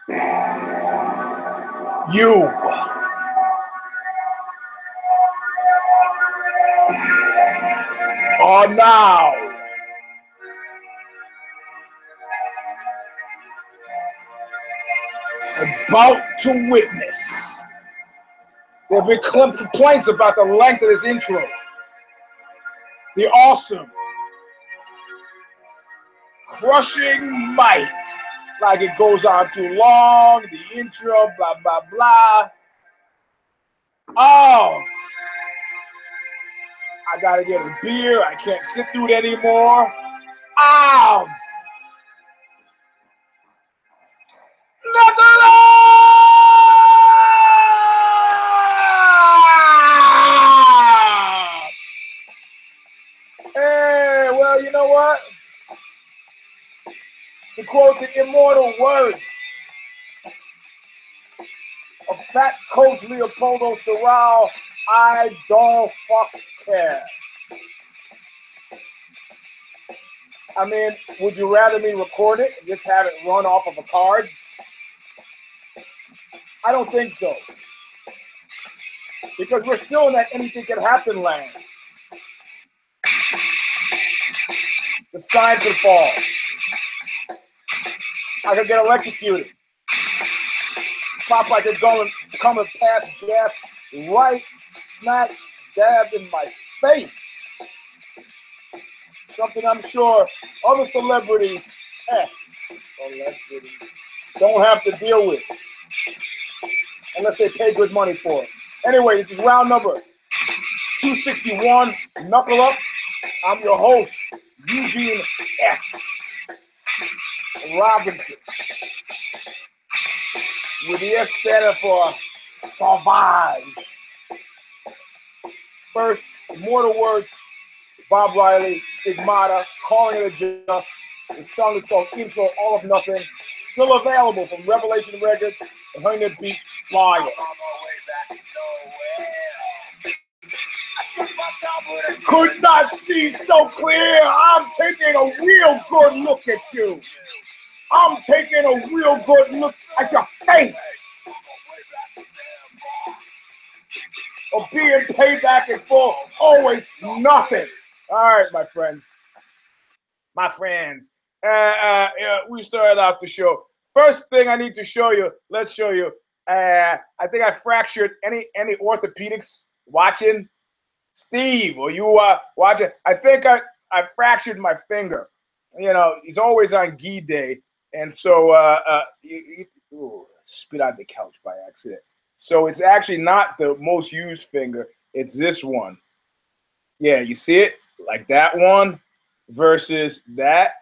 You are now about to witness. There have been complaints about the length of this intro. The awesome, crushing might. Like it goes on too long, the intro, blah, blah, blah. Oh, I gotta get a beer. I can't sit through it anymore. Ow! Hey, well, you know what? To quote the immortal words of Fat Coach Leopoldo Serral, I don't fuck care. I mean, would you rather me record it and just have it run off of a card? I don't think so. Because we're still in that anything can happen land. The sign could fall. I could get electrocuted. Pop like it's going to come and pass gas right smack dab in my face. Something I'm sure other celebrities don't have to deal with. Unless they pay good money for it. Anyway, this is round number 261, Knuckle Up. I'm your host, Eugene S. Robinson. With the S standing for Sauvage. First, immortal words, Bob Riley, Stigmata, Calling It a Just. The song is called Intro, All of Nothing. Still available from Revelation Records and 100 Beats Flyer. Could not see so clear. I'm taking a real good look at you. I'm taking a real good look at your face. Or being paid back in full, always nothing. All right, my friends. My friends. We started out the show. First thing I need to show you, let's show you. I think I fractured any orthopedics watching. Steve, or you watching? I think I fractured my finger. You know, he's always on gi day. And so spit out the couch by accident. So it's actually not the most used finger. It's this one. Yeah, you see it? Like that one versus that.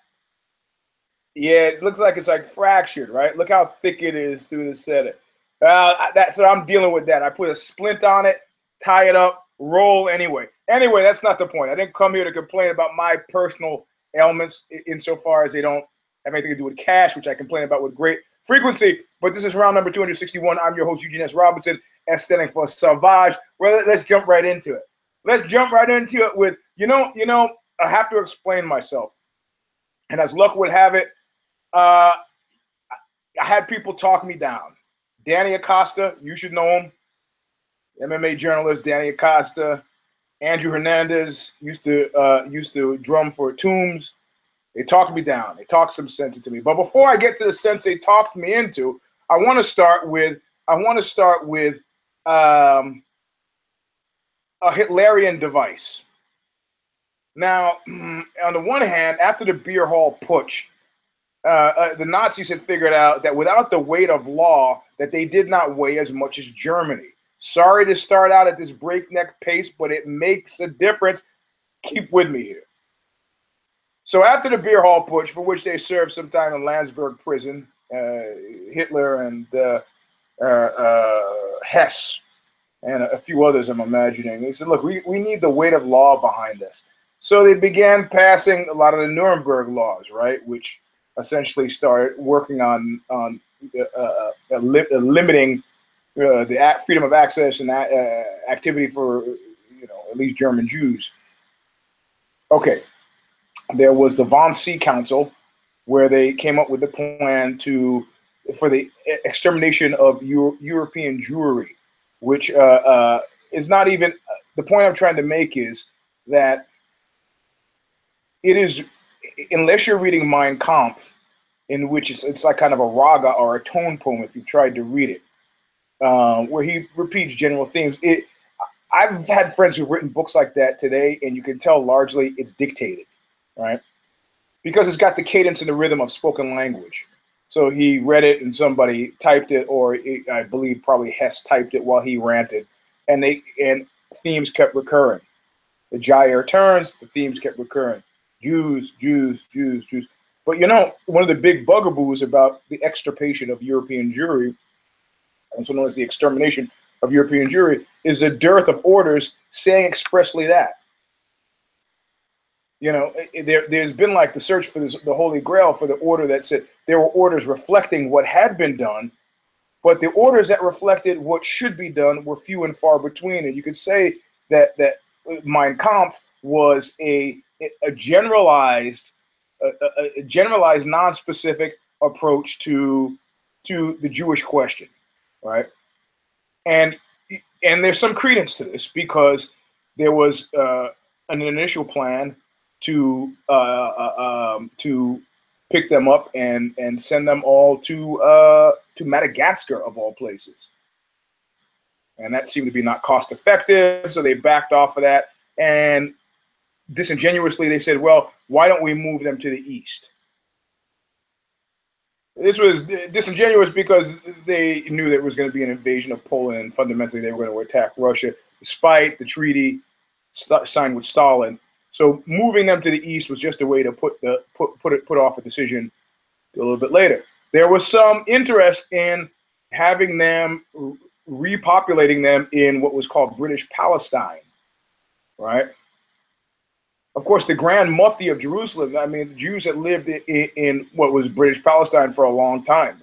Yeah, it looks like it's like fractured, right? Look how thick it is through the center. So I'm dealing with that. I put a splint on it, tie it up, roll anyway. Anyway, that's not the point. I didn't come here to complain about my personal ailments insofar as they don't have anything to do with cash, which I complain about with great frequency. But this is round number 261. I'm your host, Eugene S. Robinson, S standing for Sauvage. Well, let's jump right into it. Let's jump right into it with, you know, I have to explain myself. And as luck would have it, I had people talk me down. Danny Acosta, you should know him. MMA journalist Danny Acosta. Andrew Hernandez used to drum for Tombs. They talked me down. They talked some sense into me. But before I get to the sense they talked me into, I want to start with a Hitlerian device. Now, on the one hand, after the beer hall putsch, the Nazis had figured out that without the weight of law, that they did not weigh as much as Germany. Sorry to start out at this breakneck pace, but it makes a difference. Keep with me here. So after the beer hall putsch, for which they served some time in Landsberg prison, Hitler and Hess and a few others, I'm imagining, they said, look, we need the weight of law behind us. So they began passing a lot of the Nuremberg laws, right, which essentially started working on limiting the freedom of access and activity for, at least German Jews. Okay, there was the Wannsee Council, where they came up with the plan to for the extermination of European Jewry, which is not even the point I'm trying to make is that it is, unless you're reading Mein Kampf, in which it's like kind of a raga or a tone poem if you've tried to read it, where he repeats general themes. I've had friends who've written books like that today, and you can tell largely it's dictated, right? Because it's got the cadence and the rhythm of spoken language. So he read it and somebody typed it, or I believe probably Hess typed it while he ranted, and themes kept recurring. The gyre turns, the themes kept recurring. Jews, Jews, Jews, Jews. But you know, one of the big bugaboos about the extirpation of European Jewry, also known as the extermination of European Jewry, is the dearth of orders saying expressly that. You know, there's been like the search for the Holy Grail for the order that said there were orders reflecting what had been done, but the orders that reflected what should be done were few and far between. And you could say that Mein Kampf was a generalized, non-specific approach to the Jewish question, right? And there's some credence to this because there was an initial plan to pick them up and send them all to Madagascar of all places, and that seemed to be not cost effective, so they backed off of that. And disingenuously, they said, "Well, why don't we move them to the east?" This was disingenuous because they knew there was going to be an invasion of Poland, and fundamentally they were going to attack Russia, despite the treaty signed with Stalin. So moving them to the east was just a way to put off a decision a little bit later. There was some interest in having them, repopulating them in what was called British Palestine, right? Of course, the Grand Mufti of Jerusalem, I mean, the Jews had lived in what was British Palestine for a long time.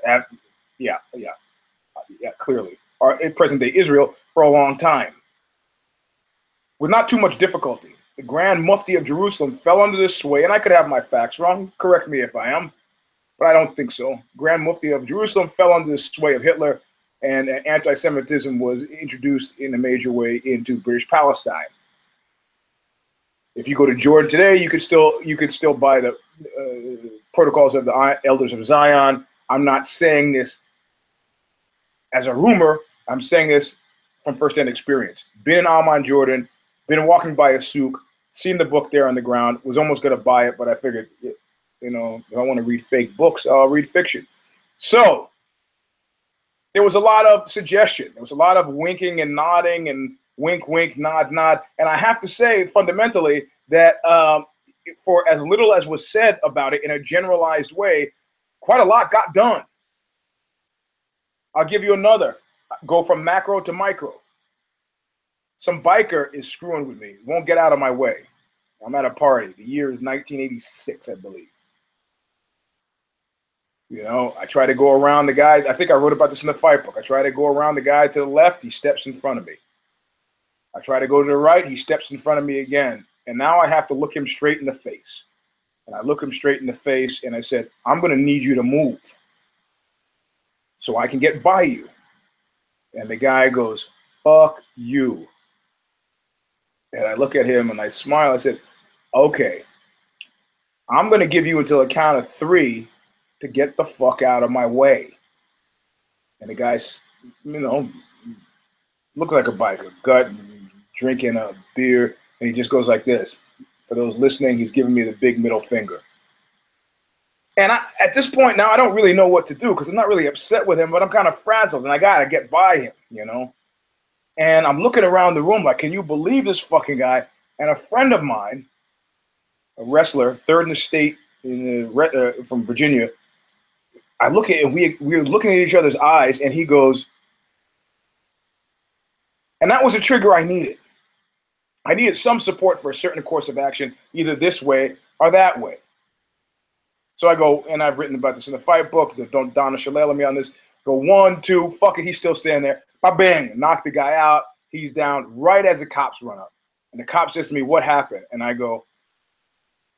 Clearly. Or in present-day Israel for a long time. With not too much difficulty. The Grand Mufti of Jerusalem fell under this sway, and I could have my facts wrong. Correct me if I am, but I don't think so. Grand Mufti of Jerusalem fell under the sway of Hitler, and anti-Semitism was introduced in a major way into British Palestine. If you go to Jordan today, you could still buy the Protocols of the Elders of Zion. I'm not saying this as a rumor. I'm saying this from first-hand experience. Been in Amman, Jordan. Been walking by a souk. Seen the book there on the ground. Was almost going to buy it, but I figured, you know, if I want to read fake books, I'll read fiction. So there was a lot of suggestion. There was a lot of winking and nodding and wink, wink, nod, nod. And I have to say, fundamentally, that for as little as was said about it in a generalized way, quite a lot got done. I'll give you another. Go from macro to micro. Some biker is screwing with me. Won't get out of my way. I'm at a party. The year is 1986, I believe. You know, I try to go around the guy. I think I wrote about this in the fight book. I try to go around the guy to the left. He steps in front of me. I try to go to the right. He steps in front of me again. And now I have to look him straight in the face. And I look him straight in the face and I said, I'm going to need you to move so I can get by you. And the guy goes, fuck you. And I look at him and I smile. I said, okay, I'm going to give you until a count of 3 to get the fuck out of my way. And the guy's, you know, looked like a biker, gut, drinking a beer, and he just goes like this. For those listening, he's giving me the big middle finger. And at this point now, I don't really know what to do because I'm not really upset with him, but I'm kind of frazzled, and I got to get by him, you know? And I'm looking around the room like, can you believe this fucking guy? And a friend of mine, a wrestler, third in the state from Virginia, I look at and we're looking at each other's eyes, and he goes, and that was a trigger I needed. I needed some support for a certain course of action, either this way or that way. So I go, and I've written about this in the fight book. Don't Donna Shalala me on this. Go 1, 2, fuck it, he's still standing there. Bang, knock the guy out. He's down right as the cops run up. And the cop says to me, what happened? And I go,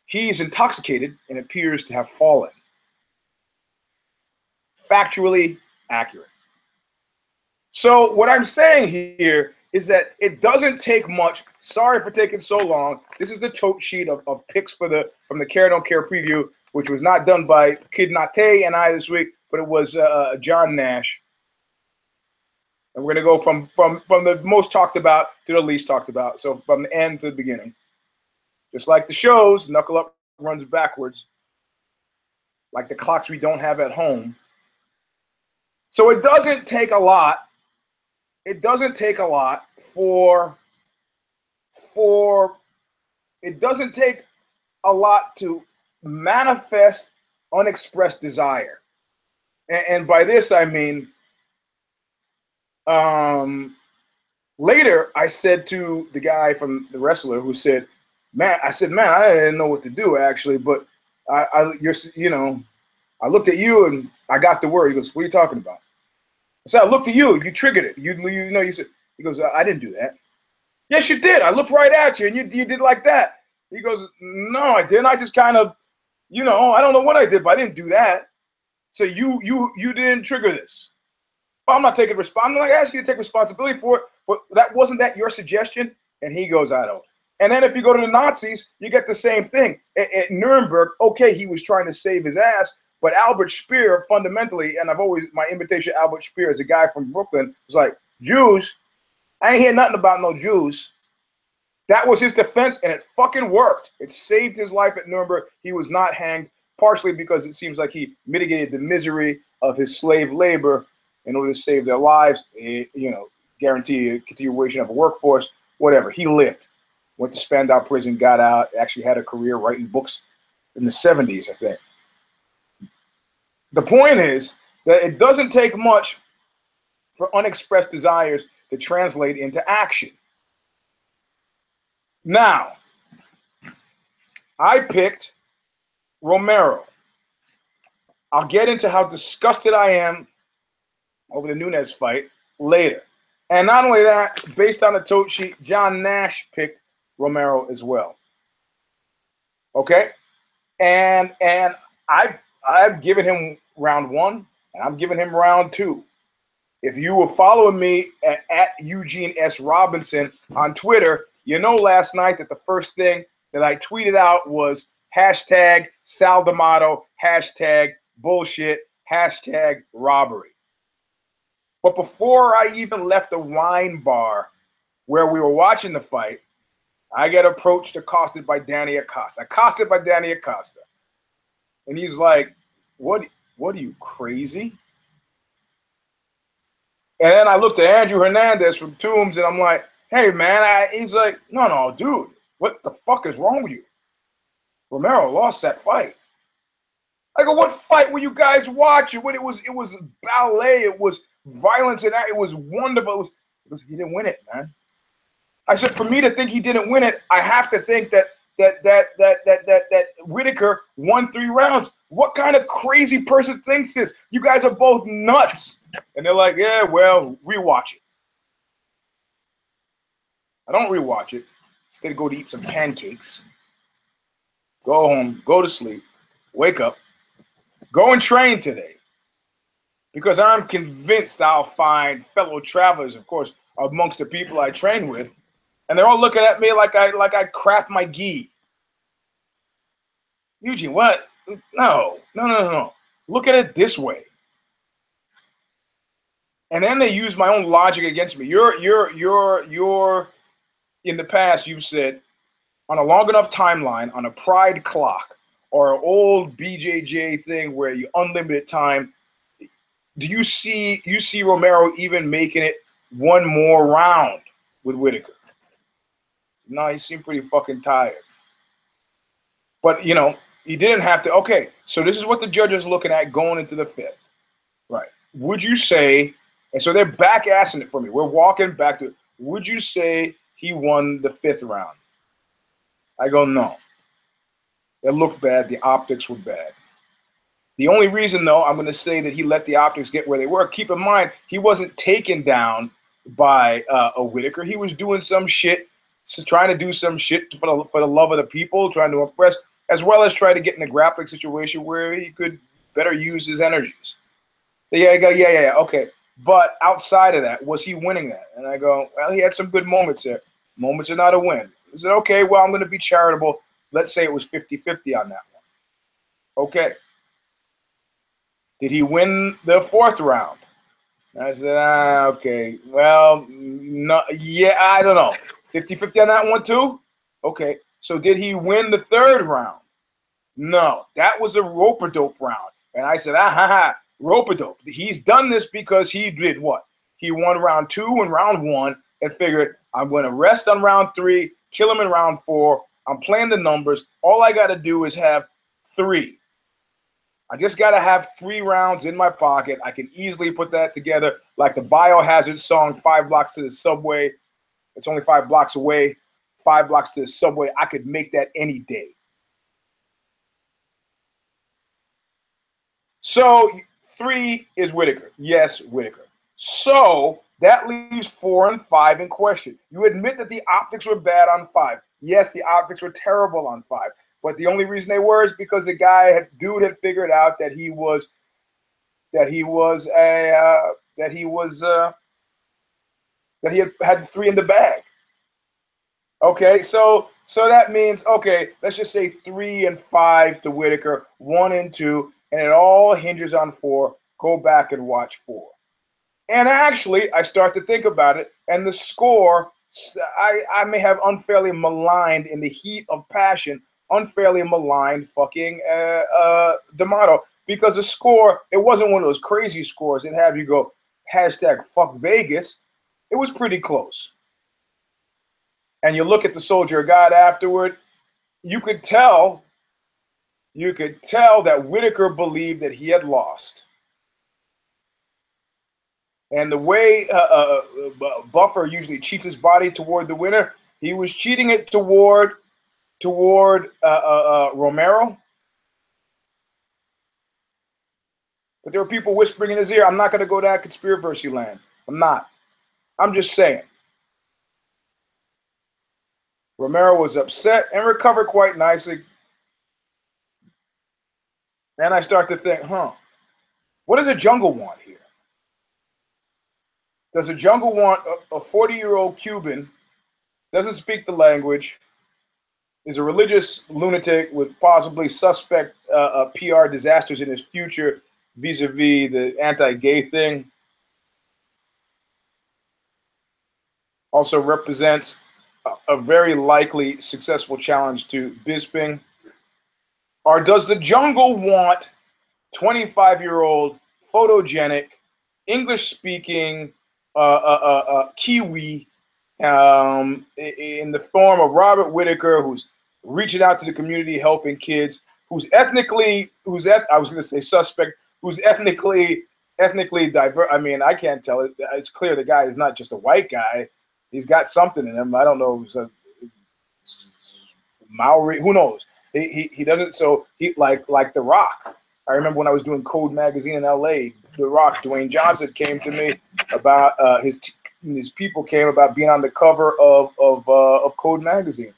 he's intoxicated and appears to have fallen. factually accurate. So what I'm saying here is that it doesn't take much. Sorry for taking so long. This is the tote sheet of picks from the Care Don't Care preview, which was not done by Kid Nate and I this week, but it was John Nash. And we're gonna go from the most talked about to the least talked about. So from the end to the beginning. Just like the shows, Knuckle Up runs backwards, like the clocks we don't have at home. So it doesn't take a lot. It doesn't take a lot it doesn't take a lot to manifest unexpressed desire. And by this, I mean, later I said to the guy from the wrestler who said, man, I didn't know what to do actually, but I looked at you and I got the word. He goes, what are you talking about? I said, I looked at you, you triggered it. You said, he goes, I didn't do that. Yes, you did. I looked right at you and you did like that. He goes, no, I didn't. I just kind of, I don't know what I did, but I didn't do that. So you didn't trigger this. Well, I'm not taking responsibility. I'm not asking you to take responsibility for it, but wasn't that your suggestion? And he goes, I don't. And then if you go to the Nazis, you get the same thing. At Nuremberg, okay, he was trying to save his ass, but Albert Speer fundamentally, and my invitation to Albert Speer as a guy from Brooklyn was like, Jews, I ain't hear nothing about no Jews. That was his defense, and it fucking worked. It saved his life at Nuremberg. He was not hanged, partially because it seems like he mitigated the misery of his slave labor in order to save their lives, guarantee a continuation of a workforce, whatever. He lived. Went to Spandau prison, got out, actually had a career writing books in the 70s, I think. The point is that it doesn't take much for unexpressed desires to translate into action. Now, I picked Romero. I'll get into how disgusted I am over the Nunes fight later. And not only that, based on the tote sheet, John Nash picked Romero as well. Okay? And I've given him round 1, and I'm giving him round 2. If you were following me at Eugene S. Robinson on Twitter, last night that the first thing that I tweeted out was hashtag Sal D'Amato, hashtag bullshit, hashtag robbery. But before I even left the wine bar where we were watching the fight, I get approached, accosted by Danny Acosta. And he's like, what are you, crazy? And then I looked at Andrew Hernandez from Tombs, and I'm like, hey, man. He's like, no, dude, what the fuck is wrong with you? Romero lost that fight. I go, what fight were you guys watching? When it was ballet, it was violence, and it was wonderful. He didn't win it, man. I said, for me to think he didn't win it, I have to think that Whitaker won 3 rounds. What kind of crazy person thinks this? You guys are both nuts. And they're like, yeah, well, rewatch it. I don't rewatch it. Instead, go to eat some pancakes. Go home, go to sleep, wake up, go and train today. Because I'm convinced I'll find fellow travelers, of course, amongst the people I train with, and they're all looking at me like I crap my gi. Eugene, what? No. Look at it this way. And then they use my own logic against me. You're in the past, you've said, on a long enough timeline, on a pride clock, or an old BJJ thing where you unlimited time, do you see Romero even making it one more round with Whitaker? No, he seemed pretty fucking tired. But, he didn't have to. Okay, so this is what the judge is looking at going into the 5th. Right. Would you say, and so they're back-assing it for me. We're walking back to, would you say he won the 5th round? I go, no. It looked bad. The optics were bad. The only reason, though, I'm going to say that he let the optics get where they were. Keep in mind, he wasn't taken down by a Whitaker. He was doing some shit, trying to do some shit for the love of the people, trying to impress, as well as try to get in a grappling situation where he could better use his energies. Yeah, I go, yeah, okay. But outside of that, was he winning that? And I go, well, he had some good moments there. Moments are not a win. I said, okay, well, I'm going to be charitable. Let's say it was 50-50 on that one. Okay. Did he win the fourth round? I said, okay. Well, no, yeah, I don't know. 50-50 on that one too? Okay. So did he win the third round? No, that was a rope-a-dope round. And I said, rope-a-dope. He's done this because he did what? He won round 2 and round 1 and figured, I'm going to rest on round 3, kill him in round 4. I'm playing the numbers. All I got to do is have 3. I just got to have 3 rounds in my pocket. I can easily put that together like the Biohazard song, 5 blocks to the subway. It's only 5 blocks away. 5 blocks to the subway. I could make that any day. So 3 is Whitaker. Yes, Whitaker. So that leaves 4 and 5 in question. You admit that the optics were bad on 5. Yes, the optics were terrible on 5. But the only reason they were is because the dude had figured out that he had 3 in the bag. Okay, so that means, okay, let's just say 3 and 5 to Whitaker, 1 and 2, and it all hinges on 4. Go back and watch 4. And actually, I start to think about it, and the score, I may have unfairly maligned in the heat of passion, unfairly maligned fucking D'Amato, because the score, it wasn't one of those crazy scores that have you go, #fuck Vegas. It was pretty close. And you look at the Soldier of God afterward, you could tell that Whitaker believed that he had lost. And the way Buffer usually cheats his body toward the winner, he was cheating it toward Romero. But there were people whispering in his ear, I'm not going to go down conspiracy land. I'm not. I'm just saying. Romero was upset and recovered quite nicely. And I start to think, what does the jungle want here? Does the jungle want a 40-year-old Cuban, doesn't speak the language, is a religious lunatic with possibly suspect PR disasters in his future vis-a-vis the anti-gay thing? Also represents a very likely successful challenge to Bisping. Or does the jungle want 25-year-old, photogenic, English-speaking Kiwi in the form of Robert Whitaker, who's reaching out to the community, helping kids, who's ethnically suspect, who's ethnically diverse. I mean, I can't tell it. It's clear the guy is not just a white guy. He's got something in him. I don't know. If it's a Maori. Who knows? He doesn't. So he like The Rock. I remember when I was doing Code Magazine in LA, The Rock, Dwayne Johnson, came to me about his people came about being on the cover of Code Magazine.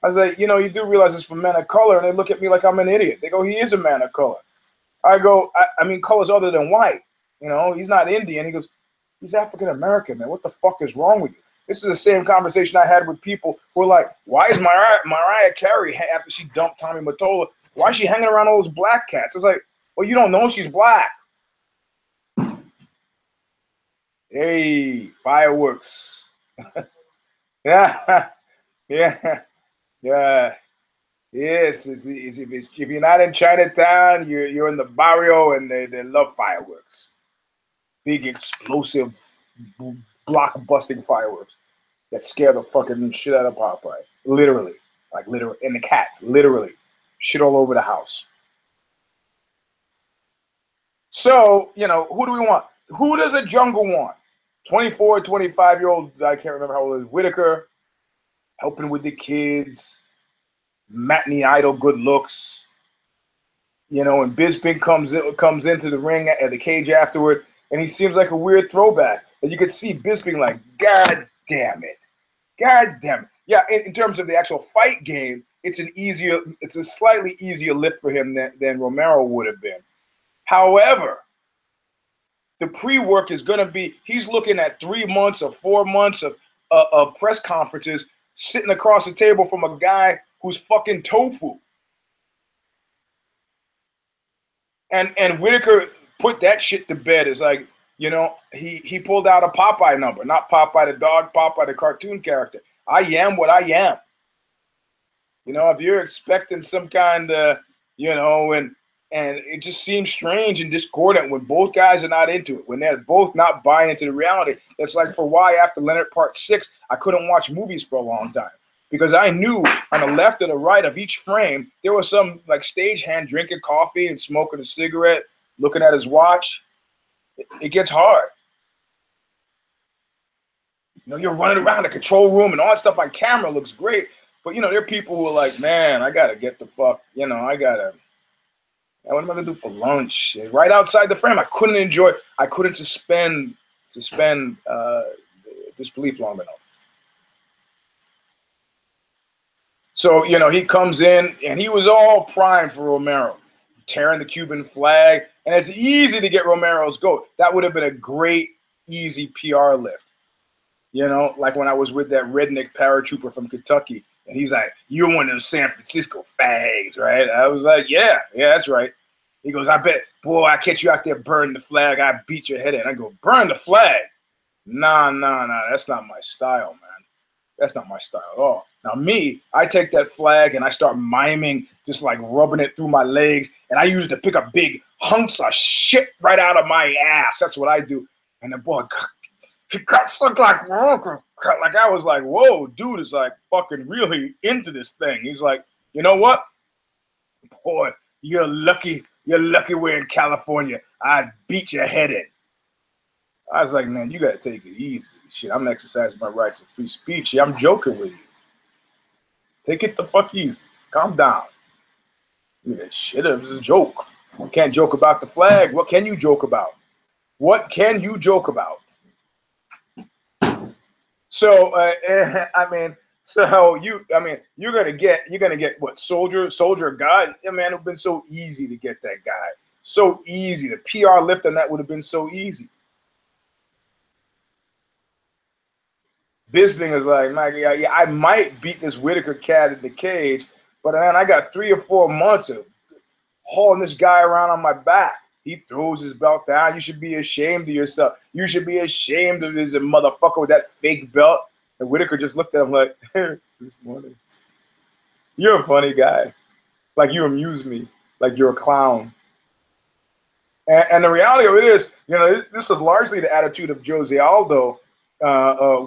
I was like, you do realize it's for men of color, and they look at me like I'm an idiot. They go, he is a man of color. I go, I mean, colors other than white. He's not Indian. He goes, he's African American, man. What the fuck is wrong with you? This is the same conversation I had with people who are like, why is Mariah Carey, after she dumped Tommy Mottola, why is she hanging around all those black cats? I was like, well, you don't know she's black. Hey, fireworks. Yeah. Yes, if you're not in Chinatown, you're in the barrio, and they love fireworks. Big, explosive, block-busting fireworks that scare the fucking shit out of Popeye. Literally. And the cats, literally. Shit all over the house. So, who do we want? Who does a jungle want? 24, 25-year-old, I can't remember how old it is, Whitaker, helping with the kids, matinee idol, good looks. And Bisping comes into the ring at the cage afterward, and he seems like a weird throwback. And you could see Bisping like, God damn it. Yeah, in terms of the actual fight game, it's a slightly easier lift for him than Romero would have been. However, The pre-work is going to be, he's looking at 3 months or 4 months of press conferences sitting across the table from a guy who's fucking tofu. And Whitaker put that shit to bed. It's like, you know, he pulled out a Popeye number, not Popeye the dog, Popeye the cartoon character. I am what I am. You know, if you're expecting some kind of, you know, and it just seems strange and discordant when both guys are not into it, when they're both not buying into the reality. It's like for why after Leonard Part 6, I couldn't watch movies for a long time. Because I knew on the left or the right of each frame, there was some like stagehand drinking coffee and smoking a cigarette, looking at his watch. It gets hard. You know, you're running around the control room and all that stuff on camera looks great. But, you know, there are people who are like, man, I got to get the fuck, you know, what am I going to do for lunch? Right outside the frame, I couldn't suspend disbelief long enough. So, you know, he comes in and he was all primed for Romero, tearing the Cuban flag. And it's easy to get Romero's goat. That would have been a great, easy PR lift. You know, like when I was with that redneck paratrooper from Kentucky. And he's like, you're one of those San Francisco fags, right? I was like, yeah, that's right. He goes, I bet, boy, I catch you out there burning the flag. I beat your head in. I go, burn the flag? Nah, that's not my style, man. That's not my style at all. Now me, I take that flag and I start miming, just like rubbing it through my legs. And I use it to pick up big hunks of shit right out of my ass. That's what I do. And the boy, he got stuck like I was like, whoa, dude is like fucking really into this thing. He's like, you know what? Boy, you're lucky we're in California. I'd beat your head in. I was like, man, you got to take it easy. Shit, I'm exercising my rights of free speech. Yeah, I'm joking with you. Take it the fuck easy. Calm down. Yeah, shit, it was a joke. You can't joke about the flag. What can you joke about? What can you joke about? So, you're gonna get what, soldier guy? Yeah, man, it would have been so easy to get that guy. So easy. The PR lift on that would have been so easy. Bisping is like, yeah, I might beat this Whitaker cat in the cage, but man, I got 3 or 4 months of hauling this guy around on my back. He throws his belt down. You should be ashamed of yourself. You should be ashamed of this motherfucker with that fake belt. And Whitaker just looked at him like, this morning, you're a funny guy. Like, you amuse me. Like, you're a clown. And the reality of it is, you know, this was largely the attitude of Jose Aldo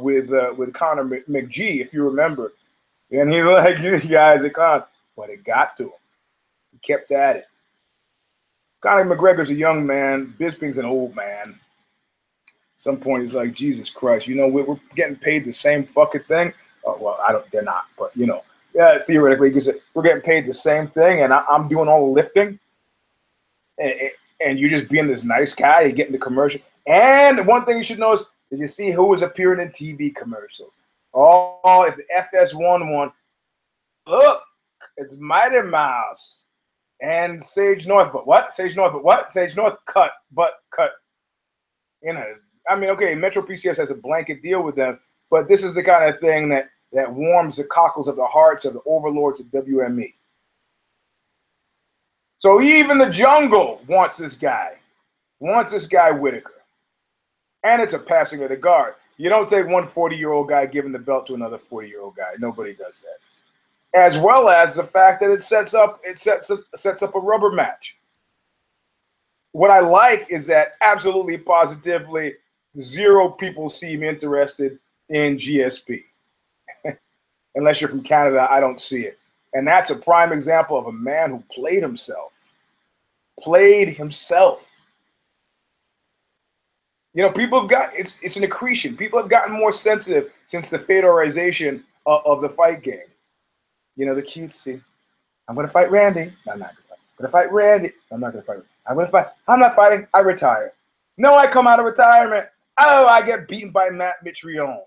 with Conor McGee, if you remember. And he's like, you guys are clowns. But it got to him. He kept at it. Conor McGregor's a young man. Bisping's an old man. At some point, he's like, Jesus Christ, you know, we're getting paid the same fucking thing. Well, they're not, but, you know, theoretically, because we're getting paid the same thing, and I'm doing all the lifting. And you're just being this nice guy. You're getting the commercial. And one thing you should know is, did you see who was appearing in TV commercials? Oh, if the FS1 won, look, it's Mighty Mouse and Sage North. But what? Sage North, but what? Sage North cut. You know, I mean, okay, Metro PCS has a blanket deal with them, but this is the kind of thing that warms the cockles of the hearts of the overlords of WME. So even the jungle wants this guy Whitaker. And it's a passing of the guard. You don't take one 40-year-old guy giving the belt to another 40-year-old guy. Nobody does that. As well as the fact that it sets up a rubber match. What I like is that absolutely positively 0 people seem interested in GSP. Unless you're from Canada, I don't see it. And that's a prime example of a man who played himself. You know, people have got, it's an accretion. People have gotten more sensitive since the Fedorization of the fight game. You know, the cutesy. I'm going to fight Randy. No, I'm not going to fight. I'm going to fight Randy. I'm not going to fight. I'm going to fight. I'm not fighting. I retire. No, I come out of retirement. Oh, I get beaten by Matt Mitrione.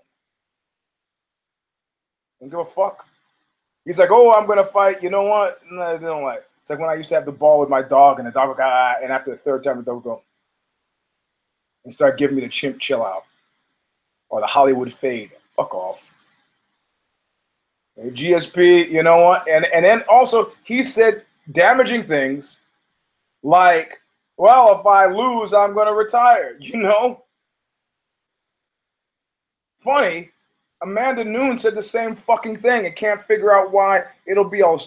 Don't give a fuck. He's like, oh, I'm going to fight. You know what? No, they don't like it. It's like when I used to have the ball with my dog, and the dog would go, and after the 3rd time, the dog would go. and start giving me the chimp chill out or the Hollywood fade. Fuck off. GSP, you know what? And then also he said damaging things like, well, if I lose, I'm going to retire, you know? Funny, Amanda Nunes said the same fucking thing and can't figure out why it'll be all...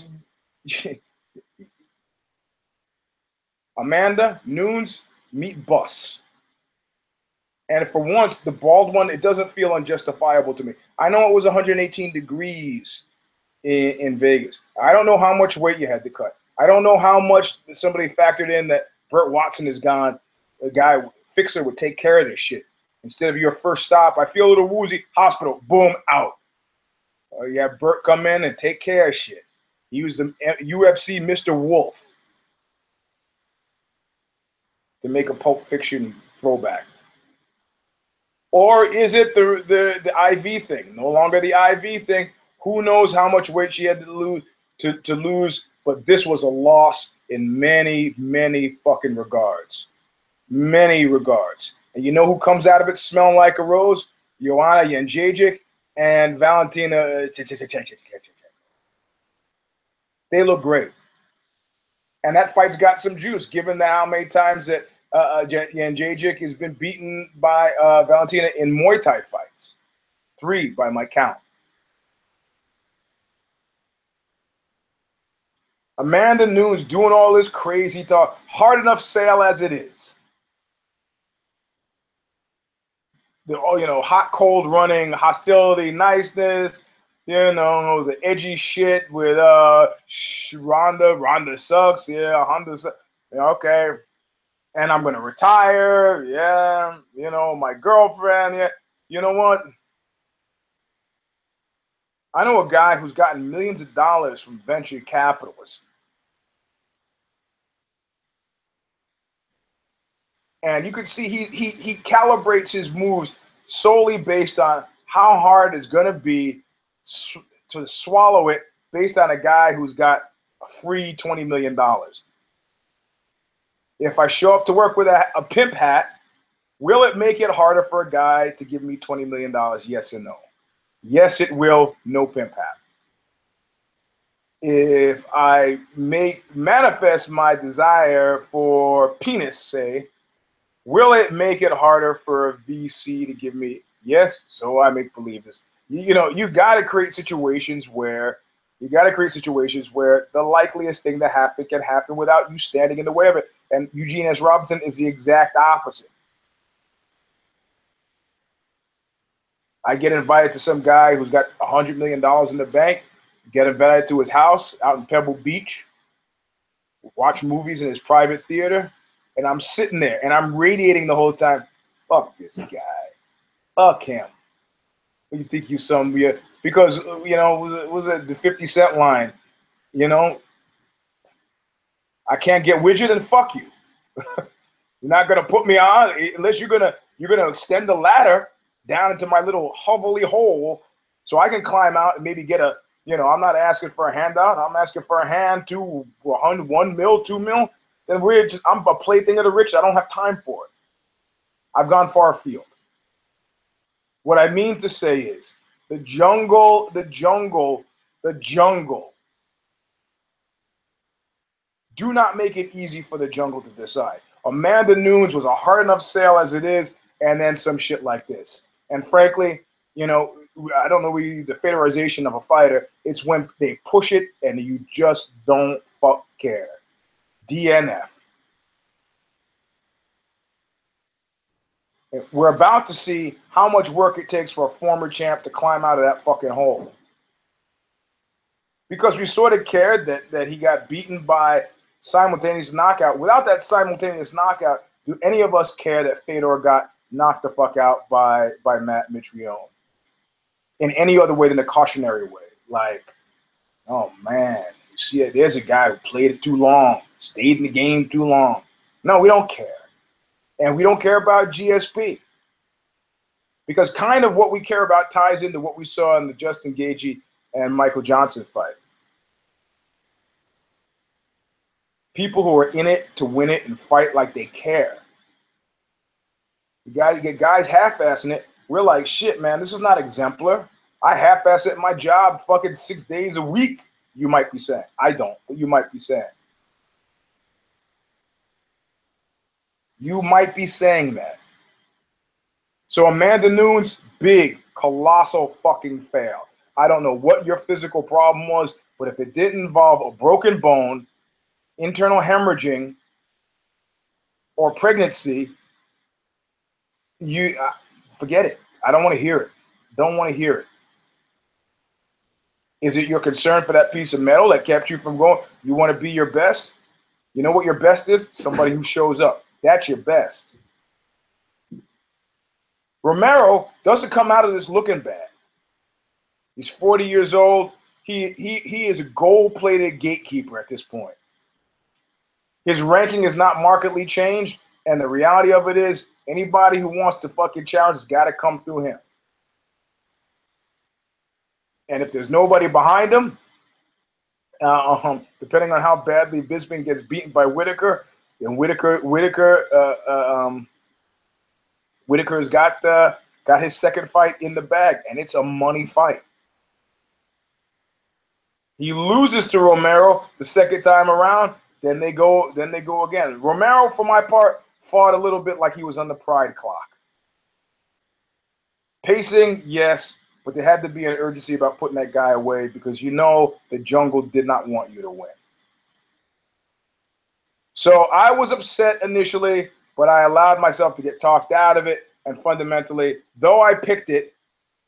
Amanda Nunes, meet Bus. And for once, the bald one, it doesn't feel unjustifiable to me. I know it was 118 degrees in Vegas. I don't know how much weight you had to cut. I don't know how much somebody factored in that Burt Watson is gone. The guy, Fixer, would take care of this shit. Instead of your first stop, I feel a little woozy, hospital, boom, out. You have Burt come in and take care of shit. He was the UFC Mr. Wolf to make a Pulp Fiction throwback. Or is it the IV thing? No longer the IV thing. Who knows how much weight she had to lose, but this was a loss in many, many fucking regards. Many regards. And you know who comes out of it smelling like a rose? Joanna Jędrzejczyk and Valentina. They look great. And that fight's got some juice, given how many times that Jędrzejczyk has been beaten by Valentina in Muay Thai fights. 3 by my count. Amanda Nunes doing all this crazy talk. Hard enough sale as it is. Hot, cold running, hostility, niceness, the edgy shit with Ronda. Ronda sucks. Yeah, Honda sucks. Yeah, okay. And I'm going to retire. Yeah. My girlfriend. Yeah. You know what? I know a guy who's gotten millions of dollars from venture capitalists. And you can see he calibrates his moves solely based on how hard it's going to be to swallow it based on a guy who's got a free $20 million. If I show up to work with a pimp hat, will it make it harder for a guy to give me $20 million? Yes or no? Yes, it will. No pimp hat. If I manifest my desire for penis, say, will it make it harder for a VC to give me? Yes, so I make believe this. You got to create situations where the likeliest thing to happen can happen without you standing in the way of it. And Eugene S. Robinson is the exact opposite. I get invited to some guy who's got $100 million in the bank, get invited to his house out in Pebble Beach, watch movies in his private theater, and I'm sitting there and I'm radiating the whole time. Fuck this guy. Fuck him. You think you some weird? Because, was it the 50 Cent line? I can't get with you, then fuck you. You're not gonna put me on unless you're gonna extend the ladder down into my little hovely hole so I can climb out and maybe get a, I'm not asking for a handout. I'm asking for a hand to 1 mil, 2 mil. Then I'm a plaything of the rich. I don't have time for it. I've gone far afield. What I mean to say is the jungle. Do not make it easy for the jungle to decide. Amanda Nunes was a hard enough sale as it is, and then some shit like this. And frankly, I don't know the federalization of a fighter. It's when they push it and you just don't fuck care. DNF. We're about to see how much work it takes for a former champ to climb out of that fucking hole. Because we sort of cared that he got beaten by simultaneous knockout. Without that simultaneous knockout, do any of us care that Fedor got knocked the fuck out by Matt Mitrione in any other way than a cautionary way? Like, oh man, see, there's a guy who played it too long, stayed in the game too long. No, we don't care. And we don't care about GSP. Because kind of what we care about ties into what we saw in the Justin Gaethje and Michael Johnson fight. People who are in it to win it and fight like they care. You get guys half-assing it. We're like, shit, man, this is not exemplar. I half-ass it at my job fucking 6 days a week, you might be saying. I don't, but you might be saying. You might be saying that. So Amanda Nunes, big, colossal fucking fail. I don't know what your physical problem was, but if it didn't involve a broken bone, internal hemorrhaging, or pregnancy, you forget it. I don't want to hear it. Don't want to hear it. Is it your concern for that piece of metal that kept you from going? You want to be your best? You know what your best is? Somebody who shows up. That's your best. Romero doesn't come out of this looking bad. He's 40 years old. He is a gold-plated gatekeeper at this point. His ranking is not markedly changed, and the reality of it is anybody who wants to fucking challenge has got to come through him. And if there's nobody behind him, depending on how badly Bisping gets beaten by Whitaker, then Whitaker's got his second fight in the bag, and it's a money fight. He loses to Romero the second time around, then they go again. Romero, for my part, fought a little bit like he was on the pride clock. Pacing, yes, but there had to be an urgency about putting that guy away because you know the jungle did not want you to win. So I was upset initially, but I allowed myself to get talked out of it. And fundamentally, though I picked it,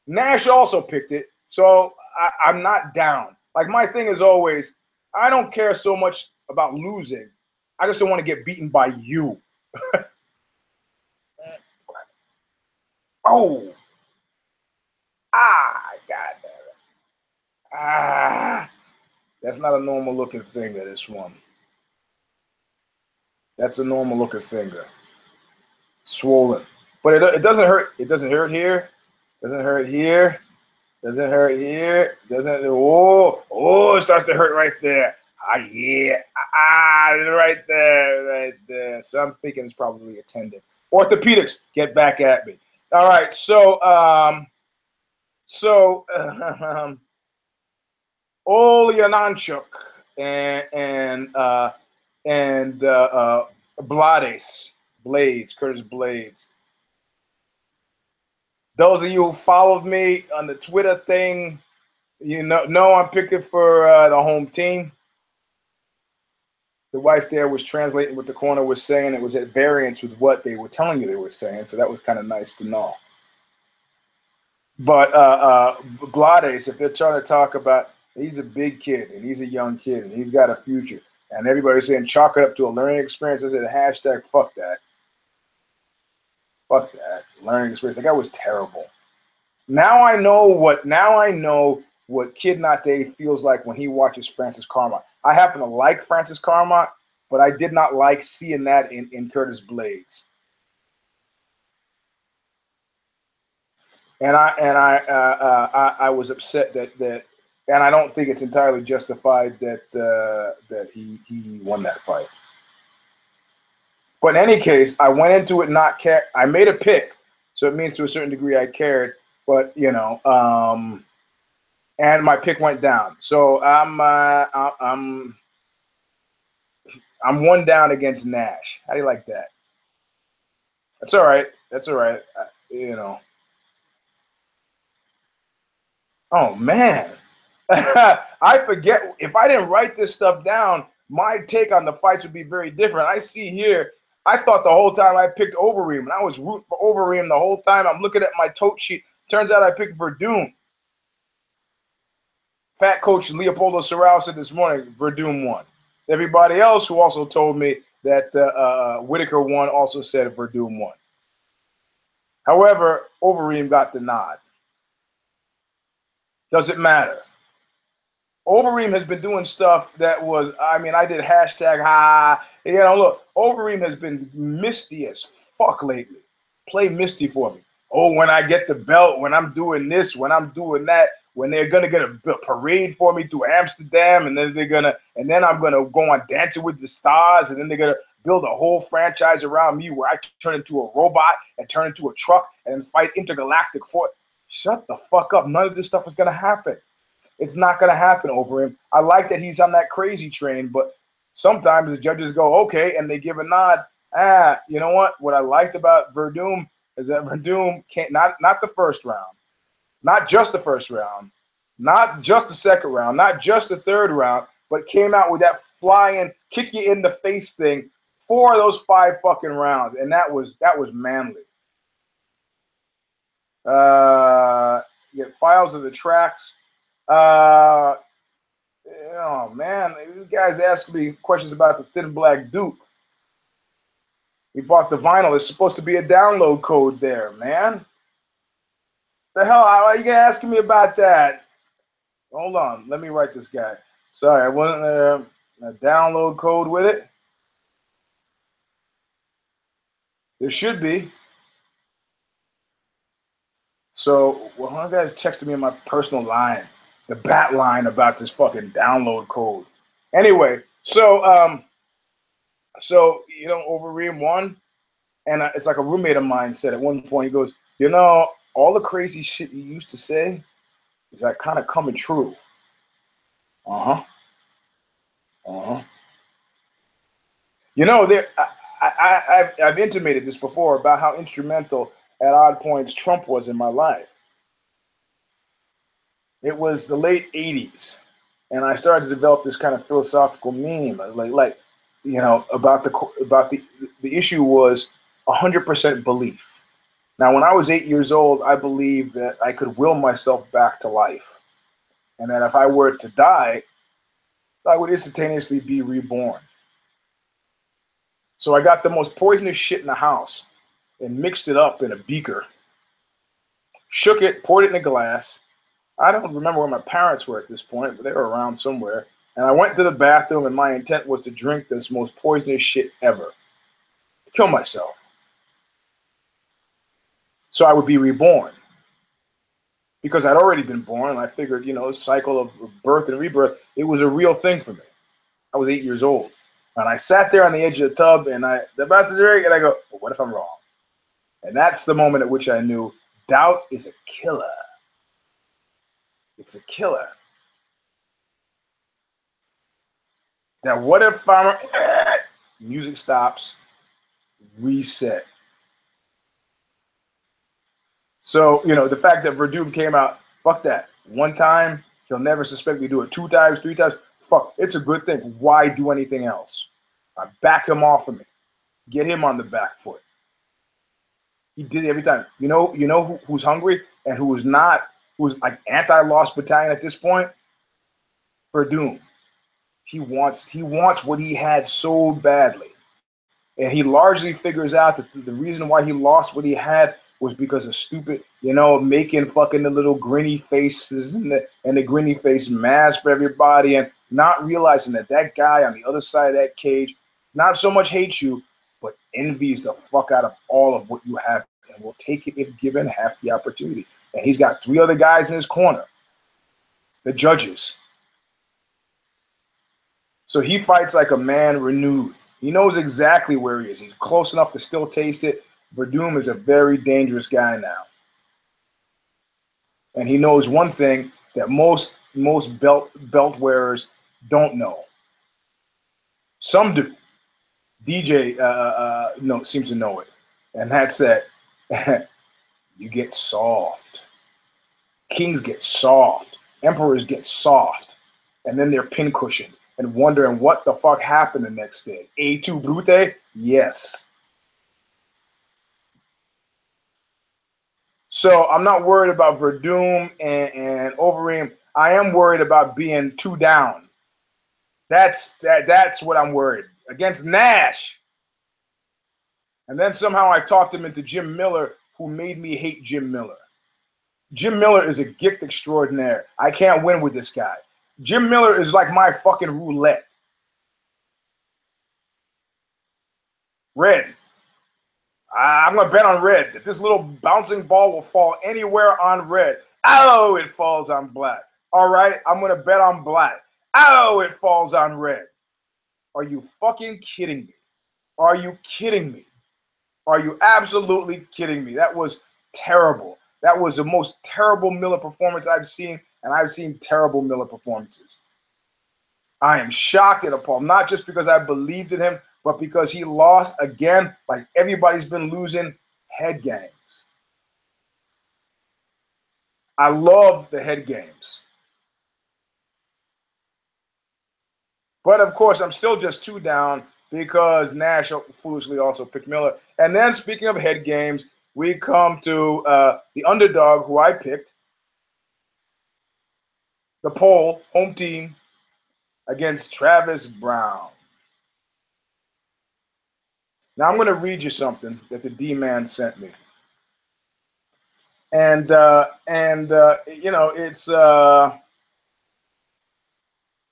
Nash also picked it. So I'm not down. Like my thing is always, I don't care so much about losing. I just don't want to get beaten by you. Oh. God damn it. That's not a normal looking finger, this one. That's a normal looking finger. Swollen. But it doesn't hurt. It doesn't hurt here. Doesn't hurt here. Doesn't hurt here. Doesn't. Oh, it starts to hurt right there. Yeah. Right there. Right there. So I'm thinking it's probably a tendon. Orthopedics, get back at me. All right. So, Olyananchuk and Curtis Blades. Those of you who followed me on the Twitter thing, you know I'm picking for the home team. The wife there was translating what the corner was saying. It was at variance with what they were telling you they were saying, so that was kind of nice to know. But Blades, if they're trying to talk about, he's a big kid and he's a young kid and he's got a future, and everybody's saying chalk it up to a learning experience, I said hashtag fuck that. Fuck that. Learning experience. That guy was terrible. Now I know what Kid Nate feels like when he watches Francis Carmont. I happen to like Francis Carmont, but I did not like seeing that in Curtis Blades. And I was upset that and I don't think it's entirely justified that he won that fight. But in any case, I went into it not care. I made a pick, so it means to a certain degree I cared. But you know, and my pick went down. So I'm one down against Nash. How do you like that? That's all right. That's all right. You know. Oh man, I forget. If I didn't write this stuff down, my take on the fights would be very different. I see here. I thought the whole time I picked Overeem, and I was rooting for Overeem the whole time. I'm looking at my tote sheet. Turns out I picked Verdum. Fat coach Leopoldo Serrao said this morning, Verdum won. Everybody else who also told me that Whitaker won also said Verdum won. However, Overeem got the nod. Does it matter? Overeem has been doing stuff that was, I mean, I did hashtag ha. You know, look, Overeem has been misty as fuck lately. Play misty for me. Oh, when I get the belt, when I'm doing this, when I'm doing that, when they're gonna get a parade for me through Amsterdam, and then I'm gonna go on Dancing with the Stars, and then they're gonna build a whole franchise around me where I turn into a robot and turn into a truck and fight intergalactic force. Shut the fuck up. None of this stuff is going to happen. It's not going to happen over him. I like that he's on that crazy train, but sometimes the judges go, okay, and they give a nod. You know what? What I liked about Verdum is that Verdum can't, not the first round, not just the first round, not just the second round, not just the third round, but came out with that flying, kick you in the face thing for those 5 fucking rounds, and that was manly. Get files of the tracks. Oh man, you guys asked me questions about the Thin Black Duke. We bought the vinyl. There's supposed to be a download code there, man. The hell? Why are you guys asking me about that? Hold on, let me write this guy. Sorry, I wasn't a download code with it. There should be. So, well, one guy texted me in my personal line, the bat line, about this fucking download code. Anyway, so Overeem won, and it's like a roommate of mine said at one point, he goes, all the crazy shit you used to say is that kind of coming true. I've intimated this before about how instrumental at odd points Trump was in my life. It was the late 80s, and I started to develop this kind of philosophical meme, about the issue was 100% belief. Now, when I was 8 years old, I believed that I could will myself back to life, and that if I were to die, I would instantaneously be reborn. So I got the most poisonous shit in the house and mixed it up in a beaker, shook it, poured it in a glass. I don't remember where my parents were at this point, but they were around somewhere. And I went to the bathroom, and my intent was to drink this most poisonous shit ever, to kill myself, so I would be reborn. Because I'd already been born, and I figured, a cycle of birth and rebirth, it was a real thing for me. I was 8 years old. And I sat there on the edge of the tub, and I'm about to drink, and I go, well, what if I'm wrong? And that's the moment at which I knew doubt is a killer. It's a killer. Now, what if music stops, reset. So, the fact that Verdum came out, fuck that. One time, he'll never suspect me. Do it 2 times, 3 times. Fuck, it's a good thing. Why do anything else? I back him off of me. Get him on the back foot. He did it every time. You know who's hungry and who's not, who's like anti-Lost Battalion at this point? Verdum. He wants what he had so badly. And he largely figures out that the reason why he lost what he had was because of stupid, making fucking the little grinny faces and the grinny face mask for everybody, and not realizing that guy on the other side of that cage not so much hates you, but envies the fuck out of all of what you have and will take it if given half the opportunity. And he's got 3 other guys in his corner, the judges. So he fights like a man renewed. He knows exactly where he is. He's close enough to still taste it. Verdum is a very dangerous guy now. And he knows one thing that most belt wearers don't know. Some do. DJ seems to know it. And that's that you get soft. Kings get soft. Emperors get soft. And then they're pincushioned and wondering what the fuck happened the next day. A2 Brute? Yes. So I'm not worried about Verdum and Overeem. I am worried about being 2 down. That's what I'm worried. Against Nash. And then somehow I talked him into Jim Miller, who made me hate Jim Miller. Jim Miller is a gift extraordinaire. I can't win with this guy. Jim Miller is like my fucking roulette. Red. I'm going to bet on red that this little bouncing ball will fall anywhere on red. Oh, it falls on black. All right, I'm going to bet on black. Oh, it falls on red. Are you fucking kidding me? Are you kidding me? Are you absolutely kidding me? That was terrible. That was the most terrible Miller performance I've seen, and I've seen terrible Miller performances. I am shocked and appalled, not just because I believed in him, but because he lost again, like everybody's been losing head games. I love the head games. But of course, I'm still just 2 down because Nash foolishly also picked Miller. And then speaking of head games, we come to the underdog who I picked, the poll, home team, against Travis Browne. Now I'm going to read you something that the D-Man sent me. And you know, it's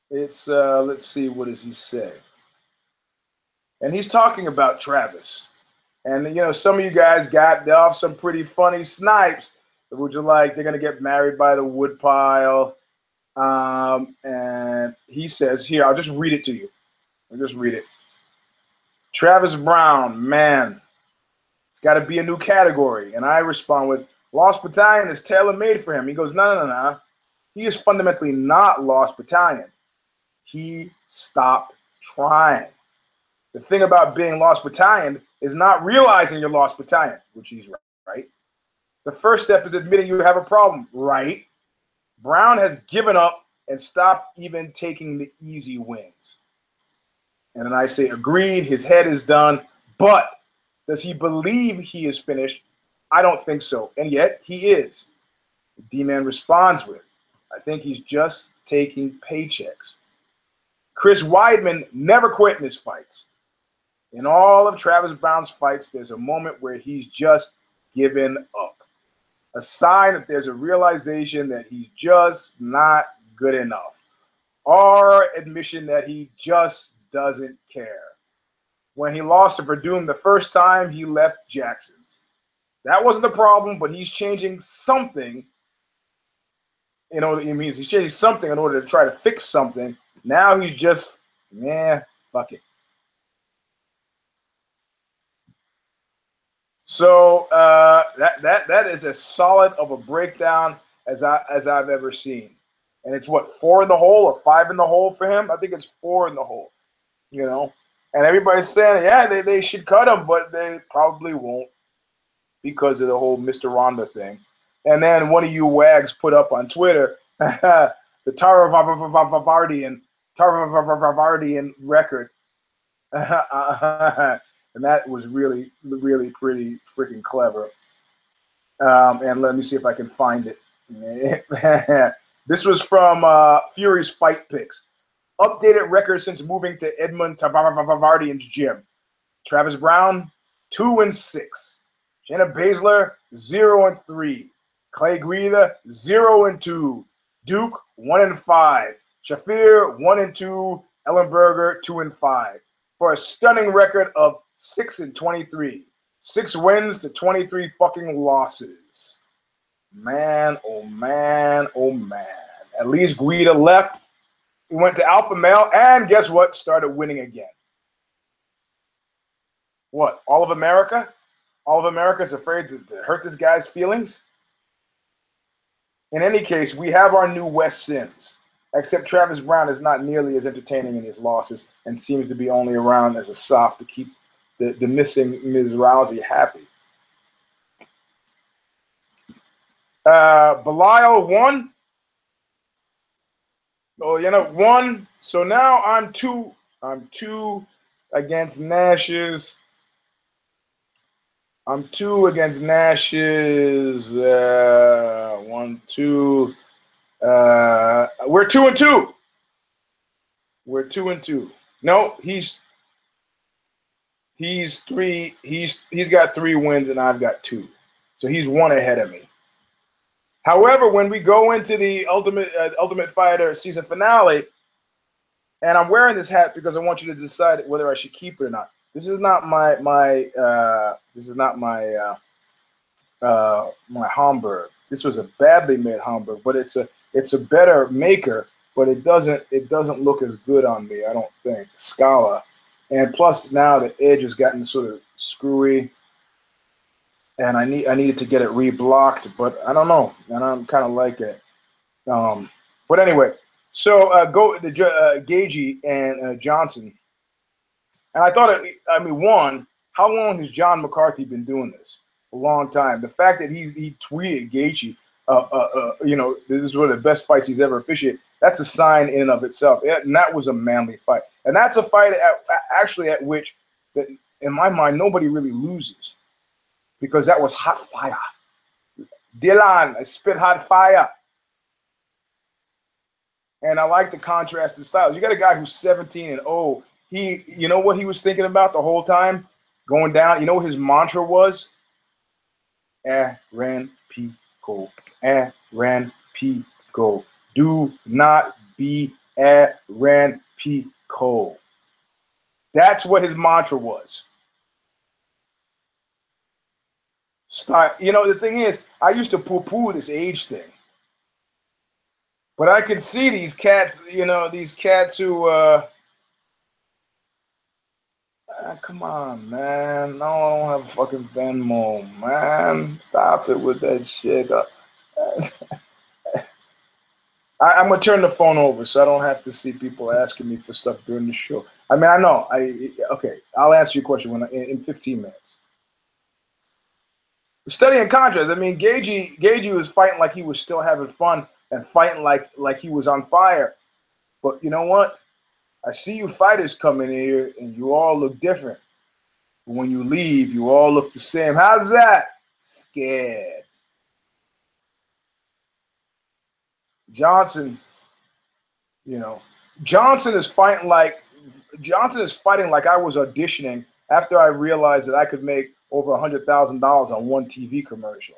let's see, what does he say? And he's talking about Travis. And, you know, some of you guys got off some pretty funny snipes. Would you like, they're going to get married by the woodpile. And he says, here, I'll just read it to you. I'll just read it. Travis Browne, man, it's got to be a new category. And I respond with, Lost Battalion is tailor-made for him. He goes, no. He is fundamentally not Lost Battalion. He stopped trying. The thing about being Lost Battalion is not realizing you're Lost Battalion, which he's right. The first step is admitting you have a problem, right? Browne has given up and stopped even taking the easy wins. And then I say, agreed, his head is done, but does he believe he is finished? I don't think so, and yet he is. The D-Man responds with, I think he's just taking paychecks. Chris Weidman never quit in his fights. In all of Travis Browne's fights, there's a moment where he's just given up. A sign that there's a realization that he's just not good enough. Or admission that he just doesn't care. When he lost to Verdum the first time, he left Jackson's. That wasn't the problem, but he's changing something. You know, it means he's changing something in order to try to fix something. Now he's just, fuck it. So that is as solid of a breakdown as I've ever seen. And it's what, 4 in the hole or 5 in the hole for him? I think it's 4 in the hole, you know. And everybody's saying, yeah, they should cut him, but they probably won't because of the whole Mr. Ronda thing. And then one of you wags put up on Twitter the Tarvarvardian record. And that was really, really pretty freaking clever. And let me see if I can find it. This was from Fury's Fight Picks. Updated record since moving to Edmund Tarvarvardian's gym. Travis Browne, 2-6. Shayna Baszler, 0-3. Clay Guida, 0-2. Duke, 1-5. Shafir, 1-2. Ellenberger, 2-5. For a stunning record of 6-23. 6 wins to 23 fucking losses. Man, oh man, oh man. At least Guida left. He went to Alpha Male, and guess what? Started winning again. What? All of America? All of America is afraid to hurt this guy's feelings? In any case, we have our new Wes Sims. Except Travis Browne is not nearly as entertaining in his losses and seems to be only around as a sop to keep the missing Ms. Rousey happy. Belial won. Oh, you know, 1. So now I'm 2. I'm 2 against Nash's. I'm 2 against Nash's. 1, 2. We're 2-2. We're 2-2. No, he's 3. He's got 3 wins and I've got 2. So he's 1 ahead of me. However, when we go into the Ultimate Fighter season finale, and I'm wearing this hat because I want you to decide whether I should keep it or not. This is not my Homburg. This was a badly made Homburg, but it's a better maker, but it doesn't look as good on me, I don't think. Scala. And plus now the edge has gotten sort of screwy, and I needed to get it reblocked, but I don't know, and I'm kind of like it. But anyway, so go to Gagey and Johnson, and I thought, I mean, one, how long has John McCarthy been doing this? A long time. The fact that he tweeted Gaethje, you know, this is one of the best fights he's ever officiated. That's a sign in and of itself. And that was a manly fight. And that's a fight actually at which, that in my mind, nobody really loses, because that was hot fire. Dylan, I spit hot fire. And I like the contrast in styles. You got a guy who's 17-0. He, you know what he was thinking about the whole time going down? You know what his mantra was? Ran Pico. Ran Pico. Do not be Ran Pico. That's what his mantra was. Start. You know, the thing is, I used to poo-poo this age thing. But I could see these cats, you know, these cats who, come on, man. No, I don't have fucking Venmo, man. Stop it with that shit. I'm going to turn the phone over so I don't have to see people asking me for stuff during the show. I mean, I know. Okay, I'll answer your question in 15 minutes. Studying contrast. I mean, Gagey was fighting like he was still having fun and fighting like he was on fire. But you know what? I see you fighters coming here and you all look different. But when you leave, you all look the same. How's that? Scared. Johnson, you know, Johnson is fighting like I was auditioning after I realized that I could make over $100,000 on one TV commercial.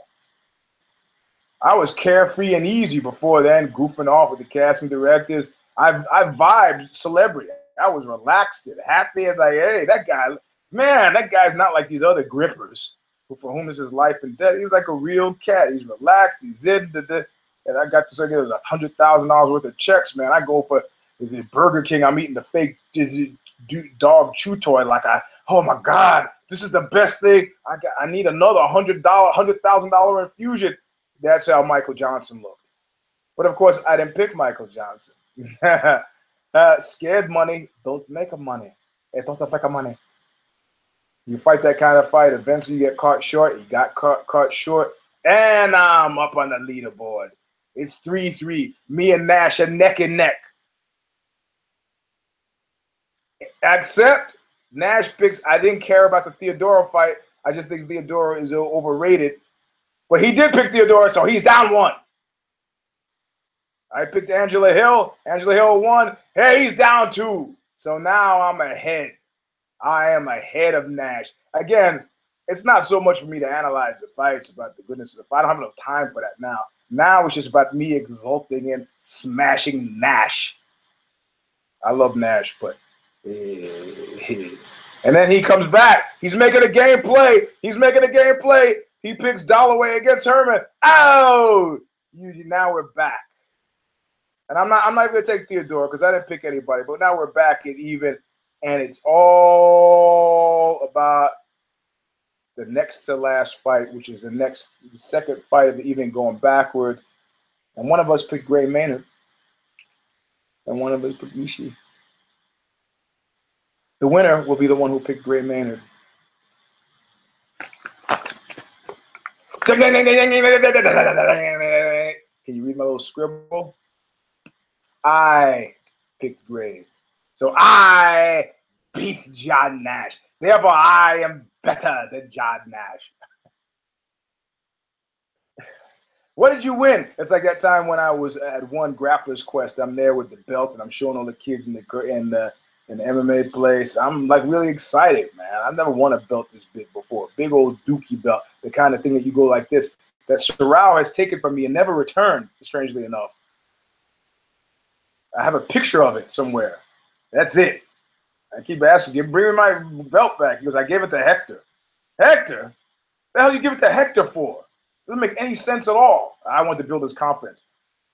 I was carefree and easy before then, goofing off with the casting directors. I vibed celebrity. I was relaxed and happy. It's like, hey, that guy, man, that guy's not like these other grippers for whom this is life and death. He's like a real cat. He's relaxed. He's in. And I got to say, there's $100,000 worth of checks, man. I go for the Burger King. I'm eating the fake dog chew toy. Like oh my God, this is the best thing. I need another $100,000 infusion. That's how Michael Johnson looked. But of course, I didn't pick Michael Johnson. Scared money, don't make money. Don't make money. You fight that kind of fight, eventually you get caught short. You got caught short, and I'm up on the leaderboard. It's 3-3. Me and Nash are neck and neck. Except Nash picks, I didn't care about the Theodora fight. I just think Theodora is overrated. But he did pick Theodora, so he's down 1. I picked Angela Hill. Angela Hill won. Hey, he's down 2. So now I'm ahead. I am ahead of Nash. Again, it's not so much for me to analyze the fight. It's about the goodness of the fight. I don't have enough time for that now. Now it's just about me exulting and smashing Nash. I love Nash, but... And then he comes back. He's making a game play. He picks Dalloway against Herman. Oh! Now we're back. And I'm not even going to take Theodora because I didn't pick anybody. But now we're back at even. And it's all about the next to last fight, which is the second fight of the evening going backwards. And one of us picked Gray Maynard. And one of us picked Ishii. The winner will be the one who picked Gray Maynard. Can you read my little scribble? I picked Gray. So I beat John Nash. Therefore, I am better than John Nash. What did you win? It's like that time when I was at one Grappler's Quest. I'm there with the belt, and I'm showing all the kids in the MMA place. I'm like really excited, man. I've never won a belt this big before. Big old dookie belt, the kind of thing that you go like this, that Sorrell has taken from me and never returned, strangely enough. I have a picture of it somewhere. That's it. I keep asking, bring me my belt back. He goes, I gave it to Hector. Hector? The hell you give it to Hector for? Doesn't make any sense at all. I want to build his confidence.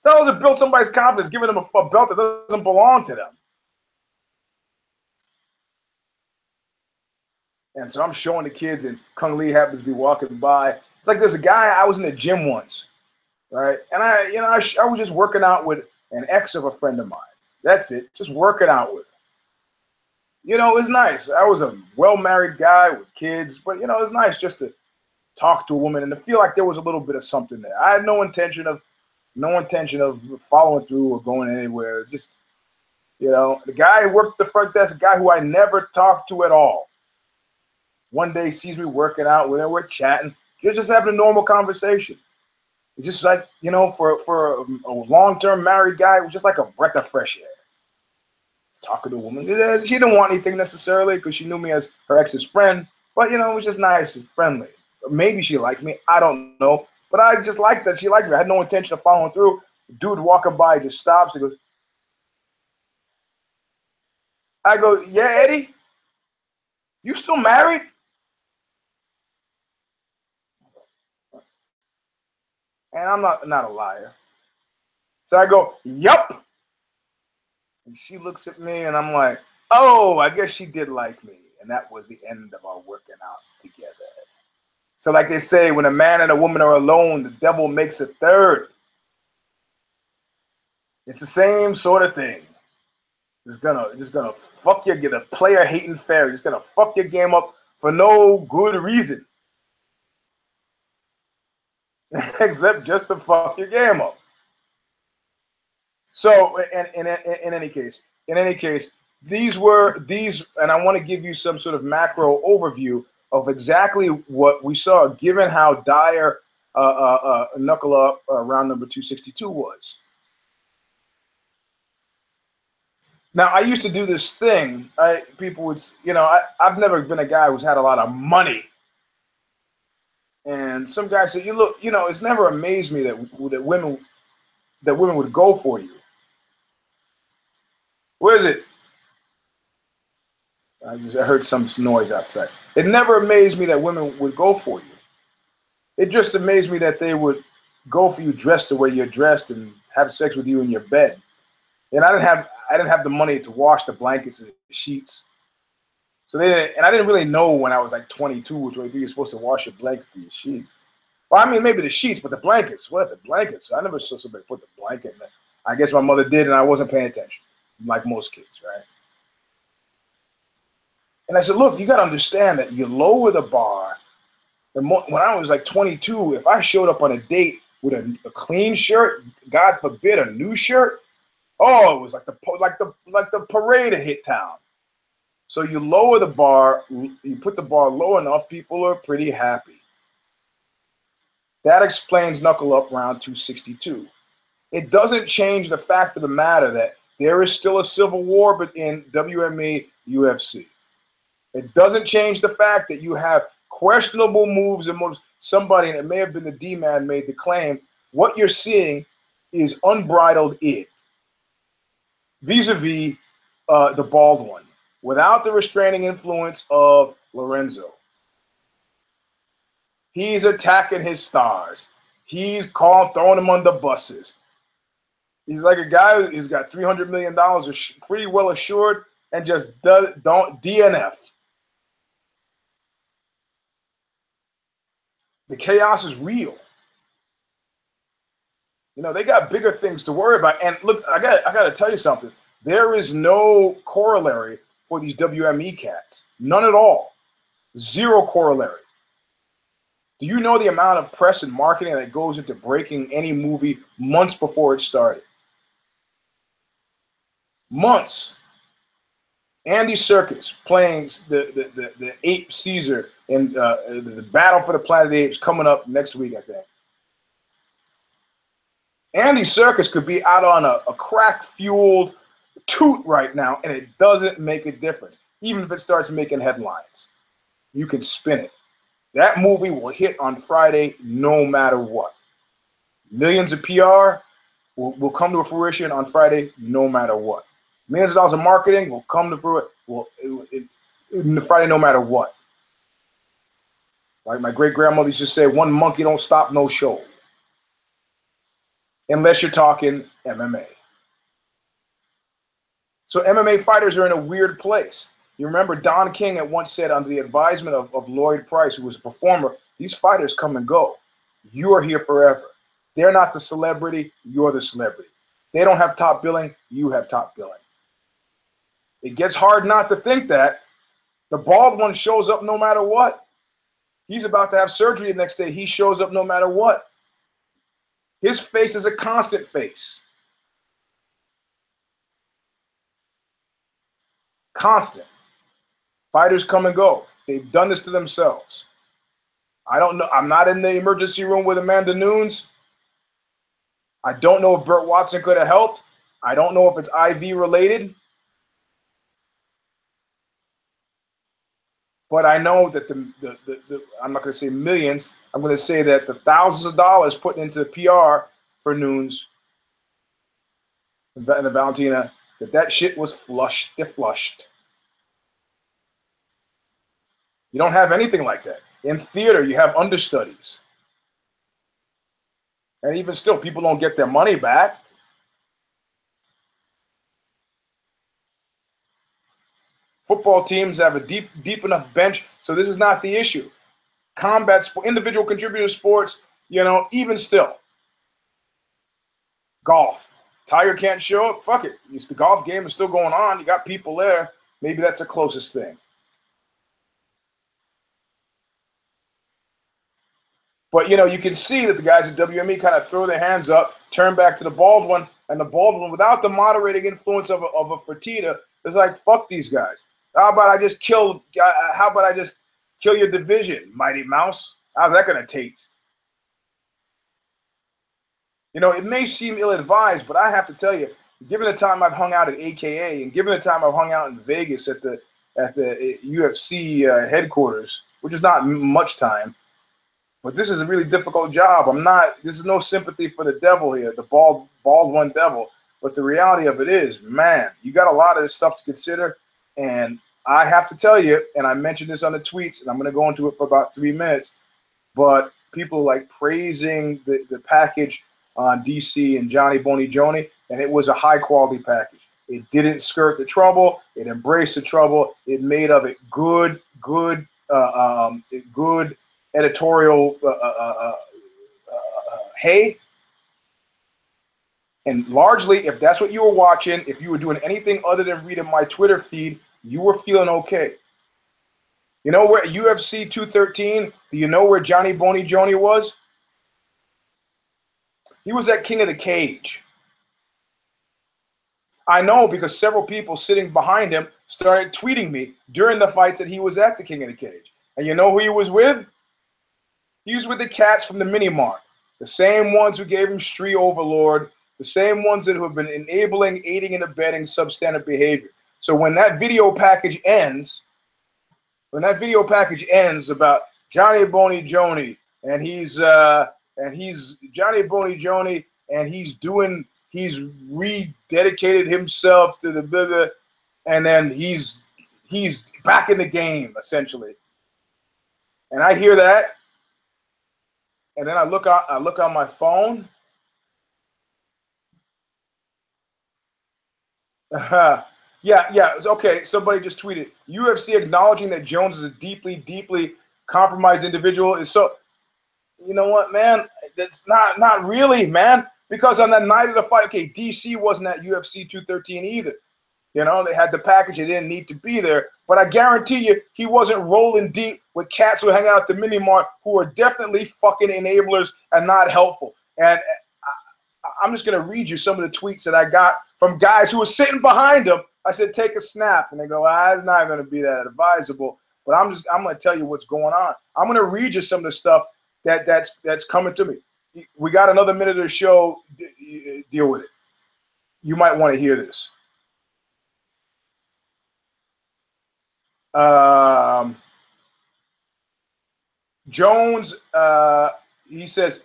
The hell does it build somebody's confidence, giving them a belt that doesn't belong to them? And so I'm showing the kids, and Kung Lee happens to be walking by. It's like there's a guy, I was in the gym once, right? And I was just working out with an ex of a friend of mine. That's it, just working out with her. You know, it's nice. I was a well-married guy with kids, but, you know, it's nice just to talk to a woman and to feel like there was a little bit of something there. I had no intention of following through or going anywhere. Just, you know, the guy who worked the front desk, a guy who I never talked to at all. One day sees me working out with her, we're chatting. You're just having a normal conversation. It's just like, you know, for a long-term married guy, it was just like a breath of fresh air. Talking to a woman. She didn't want anything necessarily because she knew me as her ex's friend, but, you know, it was just nice and friendly. Maybe she liked me. I don't know. But I just liked that she liked me. I had no intention of following through. Dude walking by just stops. He goes, I go, yeah, Eddie, you still married? And I'm not a liar. So I go, yup. And she looks at me and I'm like, oh, I guess she did like me. And that was the end of our working out together. So like they say, when a man and a woman are alone, the devil makes a third. It's the same sort of thing. Just gonna fuck you, get a player hating fairy. Just gonna fuck your game up for no good reason. Except just to fuck your game up. So in any case, these, and I want to give you some sort of macro overview of exactly what we saw, given how dire Knuckle Up round number 262 was. Now, I used to do this thing. People would, you know, I've never been a guy who's had a lot of money. And some guys say, you look, you know, it's never amazed me that women would go for you. Where is it? I heard some noise outside. It never amazed me that women would go for you. It just amazed me that they would go for you dressed the way you're dressed and have sex with you in your bed. And I didn't have the money to wash the blankets and the sheets. So I didn't really know when I was like 22 or 23, you're supposed to wash your blankets and your sheets. Well, I mean, maybe the sheets, but the blankets, what? The blankets? I never saw somebody put the blanket in there. I guess my mother did, and I wasn't paying attention, like most kids, right? And I said, look, you got to understand that you lower the bar. And when I was like 22, if I showed up on a date with a clean shirt, God forbid, a new shirt, oh, it was like the parade had hit town. So you lower the bar, you put the bar low enough, people are pretty happy. That explains Knuckle Up round 262. It doesn't change the fact of the matter that there is still a civil war in WME UFC. It doesn't change the fact that you have questionable moves and moves. Somebody, and it may have been the D-man, made the claim, what you're seeing is unbridled id, vis-a-vis the bald one, without the restraining influence of Lorenzo. He's attacking his stars. He's throwing them under buses. He's like a guy who's got $300 million, pretty well assured, and just don't DNF. The chaos is real. You know, they got bigger things to worry about. And look, I got to tell you something. There is no corollary for these WME cats. None at all. Zero corollary. Do you know the amount of press and marketing that goes into breaking any movie months before it started? Months. Andy Serkis playing the ape Caesar in the Battle for the Planet of the Apes coming up next week, I think. Andy Serkis could be out on a crack-fueled toot right now, and it doesn't make a difference. Even if it starts making headlines, you can spin it. That movie will hit on Friday no matter what. Millions of PR will come to fruition on Friday no matter what. Millions of dollars of marketing will come to fruition Friday no matter what. Like my great-grandmother used to say, one monkey don't stop no show. Unless you're talking MMA. So MMA fighters are in a weird place. You remember Don King at once said, under the advisement of Lloyd Price, who was a performer, these fighters come and go. You are here forever. They're not the celebrity. You're the celebrity. They don't have top billing. You have top billing. It gets hard not to think that. The bald one shows up no matter what. He's about to have surgery the next day. He shows up no matter what. His face is a constant face. Constant. Fighters come and go. They've done this to themselves. I don't know. I'm not in the emergency room with Amanda Nunes. I don't know if Burt Watson could have helped. I don't know if it's IV related. But I know that I'm not going to say millions. I'm going to say that the thousands of dollars put into the PR for Nunes and the Valentina, that shit was flushed. They're flushed. You don't have anything like that. In theater, you have understudies. And even still, people don't get their money back. Football teams have a deep enough bench, so this is not the issue. Combat sport, individual contributor sports, you know, even still. Golf. Tiger can't show up. Fuck it. The golf game is still going on. You got people there. Maybe that's the closest thing. But, you know, you can see that the guys at WME kind of throw their hands up, turn back to the bald one, and the bald one, without the moderating influence of a Fertitta, is like, fuck these guys. How about I just kill your division, Mighty Mouse? How's that going to taste? You know, it may seem ill-advised, but I have to tell you, given the time I've hung out at AKA and given the time I've hung out in Vegas at the UFC headquarters, which is not much time, but this is a really difficult job. This is no sympathy for the devil here, the bald one devil. But the reality of it is, man, you got a lot of this stuff to consider. And I have to tell you, and I mentioned this on the tweets, and I'm going to go into it for about 3 minutes, but people like praising the package on DC and Johnny Boney Joni, and it was a high-quality package. It didn't skirt the trouble. It embraced the trouble. It made of it good editorial hay. And largely, if that's what you were watching, if you were doing anything other than reading my Twitter feed, you were feeling okay. You know where UFC 213, do you know where Johnny Boney Joni was? He was at King of the Cage. I know because several people sitting behind him started tweeting me during the fights that he was at the King of the Cage. And you know who he was with? He was with the cats from the Mini Mart, the same ones who gave him Street Overlord, the same ones that have been enabling, aiding, and abetting substandard behavior. So when that video package ends, about Johnny Boney Joni, and he's Johnny Boney Joni, and he's rededicated himself to the bigger, and then he's back in the game essentially. And I hear that, and then I look on my phone. Yeah. Okay, somebody just tweeted, UFC acknowledging that Jones is a deeply, deeply compromised individual. Is so, you know what, man? That's not really, man. Because on that night of the fight, okay, DC wasn't at UFC 213 either. You know, they had the package. They didn't need to be there. But I guarantee you, he wasn't rolling deep with cats who hang out at the Mini Mart who are definitely fucking enablers and not helpful. And I'm just going to read you some of the tweets that I got from guys who were sitting behind him. I said, take a snap. And they go, it's not going to be that advisable. But I'm going to tell you what's going on. I'm going to read you some of the stuff that's coming to me. We got another minute of the show. Deal with it. You might want to hear this. Jones, he says,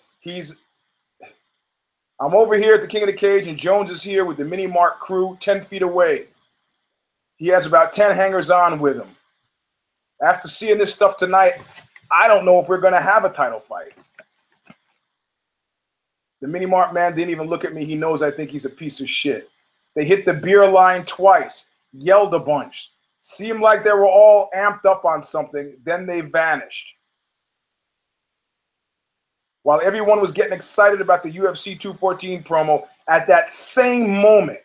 I'm over here at the King of the Cage, and Jones is here with the Mini Mart crew 10 feet away. He has about 10 hangers-on with him. After seeing this stuff tonight, I don't know if we're going to have a title fight. The Mini Mart man didn't even look at me. He knows I think he's a piece of shit. They hit the beer line twice, yelled a bunch. Seemed like they were all amped up on something, then they vanished. While everyone was getting excited about the UFC 214 promo, at that same moment,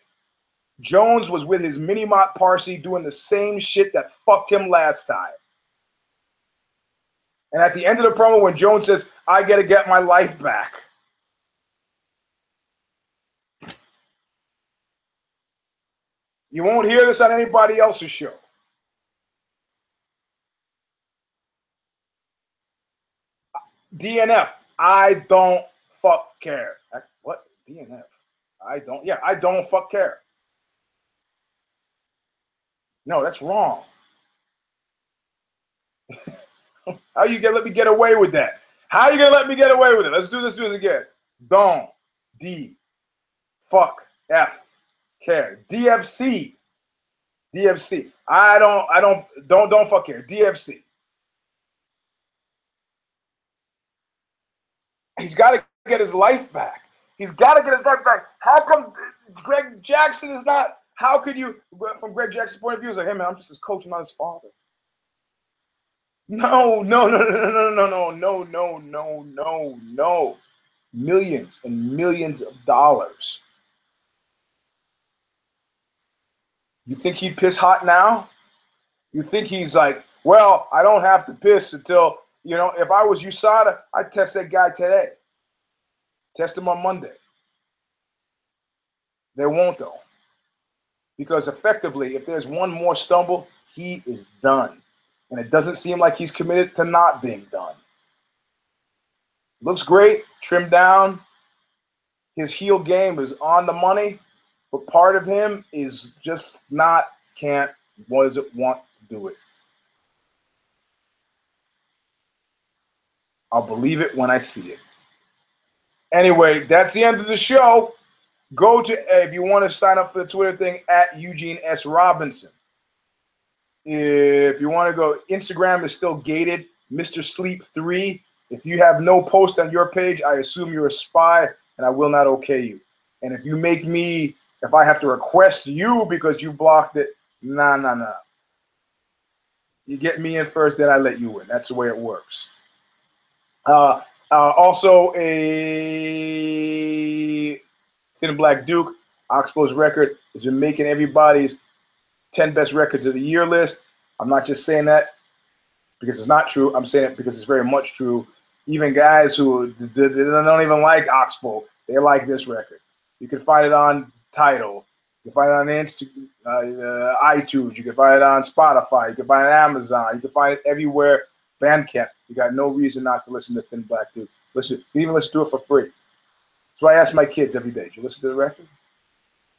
Jones was with his mini-mott Parsi doing the same shit that fucked him last time. And at the end of the promo, when Jones says, I got to get my life back. You won't hear this on anybody else's show. DNF, I don't fuck care. What? DNF? I don't fuck care. No, that's wrong. How you gonna let me get away with that? How you gonna let me get away with it? Let's do this again. Don't fuck F care. DFC. DFC. Don't fuck care. DFC. He's got to get his life back. He's got to get his life back. How come Greg Jackson is not? How could you, from Greg Jackson's point of view, it's like, hey man, I'm just his coach, not his father. No. Millions and millions of dollars. You think he'd piss hot now? You think he's like, well, I don't have to piss until, you know, if I was USADA, I'd test that guy today. Test him on Monday. They won't, though. Because effectively, if there's one more stumble, he is done. And it doesn't seem like he's committed to not being done. Looks great, trimmed down. His heel game is on the money. But part of him is just doesn't want to do it. I'll believe it when I see it. Anyway, that's the end of the show. Go to, if you want to sign up for the Twitter thing, at Eugene S. Robinson. If you want to go, Instagram is still gated, Mr. Sleep 3. If you have no post on your page, I assume you're a spy, and I will not okay you. And if you make me, if I have to request you because you blocked it, nah. You get me in first, then I let you in. That's the way it works. Also, a Thin Black Duke, Oxbow's record, has been making everybody's 10 best records of the year list. I'm not just saying that because it's not true. I'm saying it because it's very much true. Even guys who they don't even like Oxbow, they like this record. You can find it on Tidal. You can find it on iTunes. You can find it on Spotify. You can find it on Amazon. You can find it everywhere. Bandcamp. You got no reason not to listen to Thin Black Dude. Listen, you can even listen to it for free. That's why I ask my kids every day, did you listen to the record?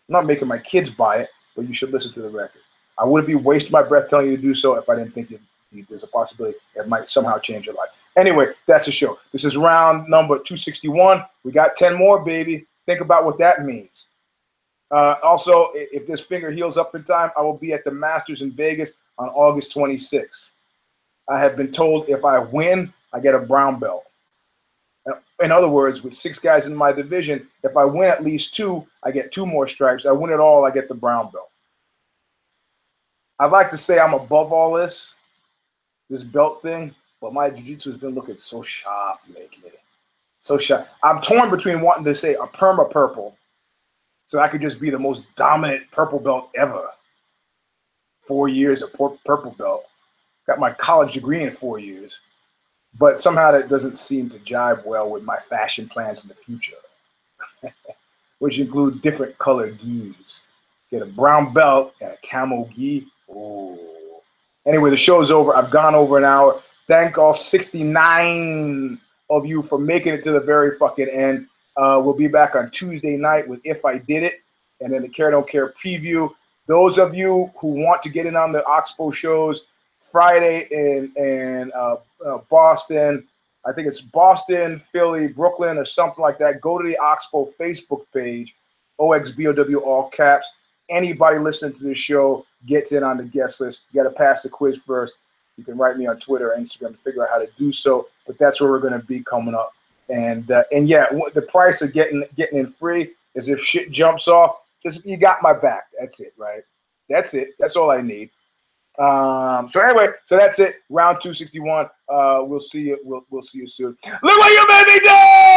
I'm not making my kids buy it, but you should listen to the record. I wouldn't be wasting my breath telling you to do so if I didn't think there's a possibility it might somehow change your life. Anyway, that's the show. This is round number 261. We got 10 more, baby. Think about what that means. Also, if this finger heals up in time, I will be at the Masters in Vegas on August 26th. I have been told if I win, I get a brown belt. In other words, with 6 guys in my division, if I win at least 2, I get 2 more stripes. I win it all, I get the brown belt. I'd like to say I'm above all this belt thing, but my jiu-jitsu has been looking so sharp lately. So sharp. I'm torn between wanting to say a perma purple, so I could just be the most dominant purple belt ever. 4 years of purple belt. Got my college degree in 4 years. But somehow that doesn't seem to jive well with my fashion plans in the future, which include different colored gis. Get a brown belt and a camo gi. Ooh. Anyway, the show's over. I've gone over an hour. Thank all 69 of you for making it to the very fucking end. We'll be back on Tuesday night with If I Did It, and then the Care Don't Care preview. Those of you who want to get in on the Oxbow shows, Friday in Boston, I think it's Boston, Philly, Brooklyn, or something like that. Go to the Oxbow Facebook page, OXBOW, all caps. Anybody listening to this show gets in on the guest list. You got to pass the quiz first. You can write me on Twitter or Instagram to figure out how to do so. But that's where we're going to be coming up. And yeah, the price of getting in free is if shit jumps off, just you got my back. That's it, right? That's it. That's all I need. So anyway, so that's it. Round 261. We'll see you. We'll see you soon. Look what you made me do!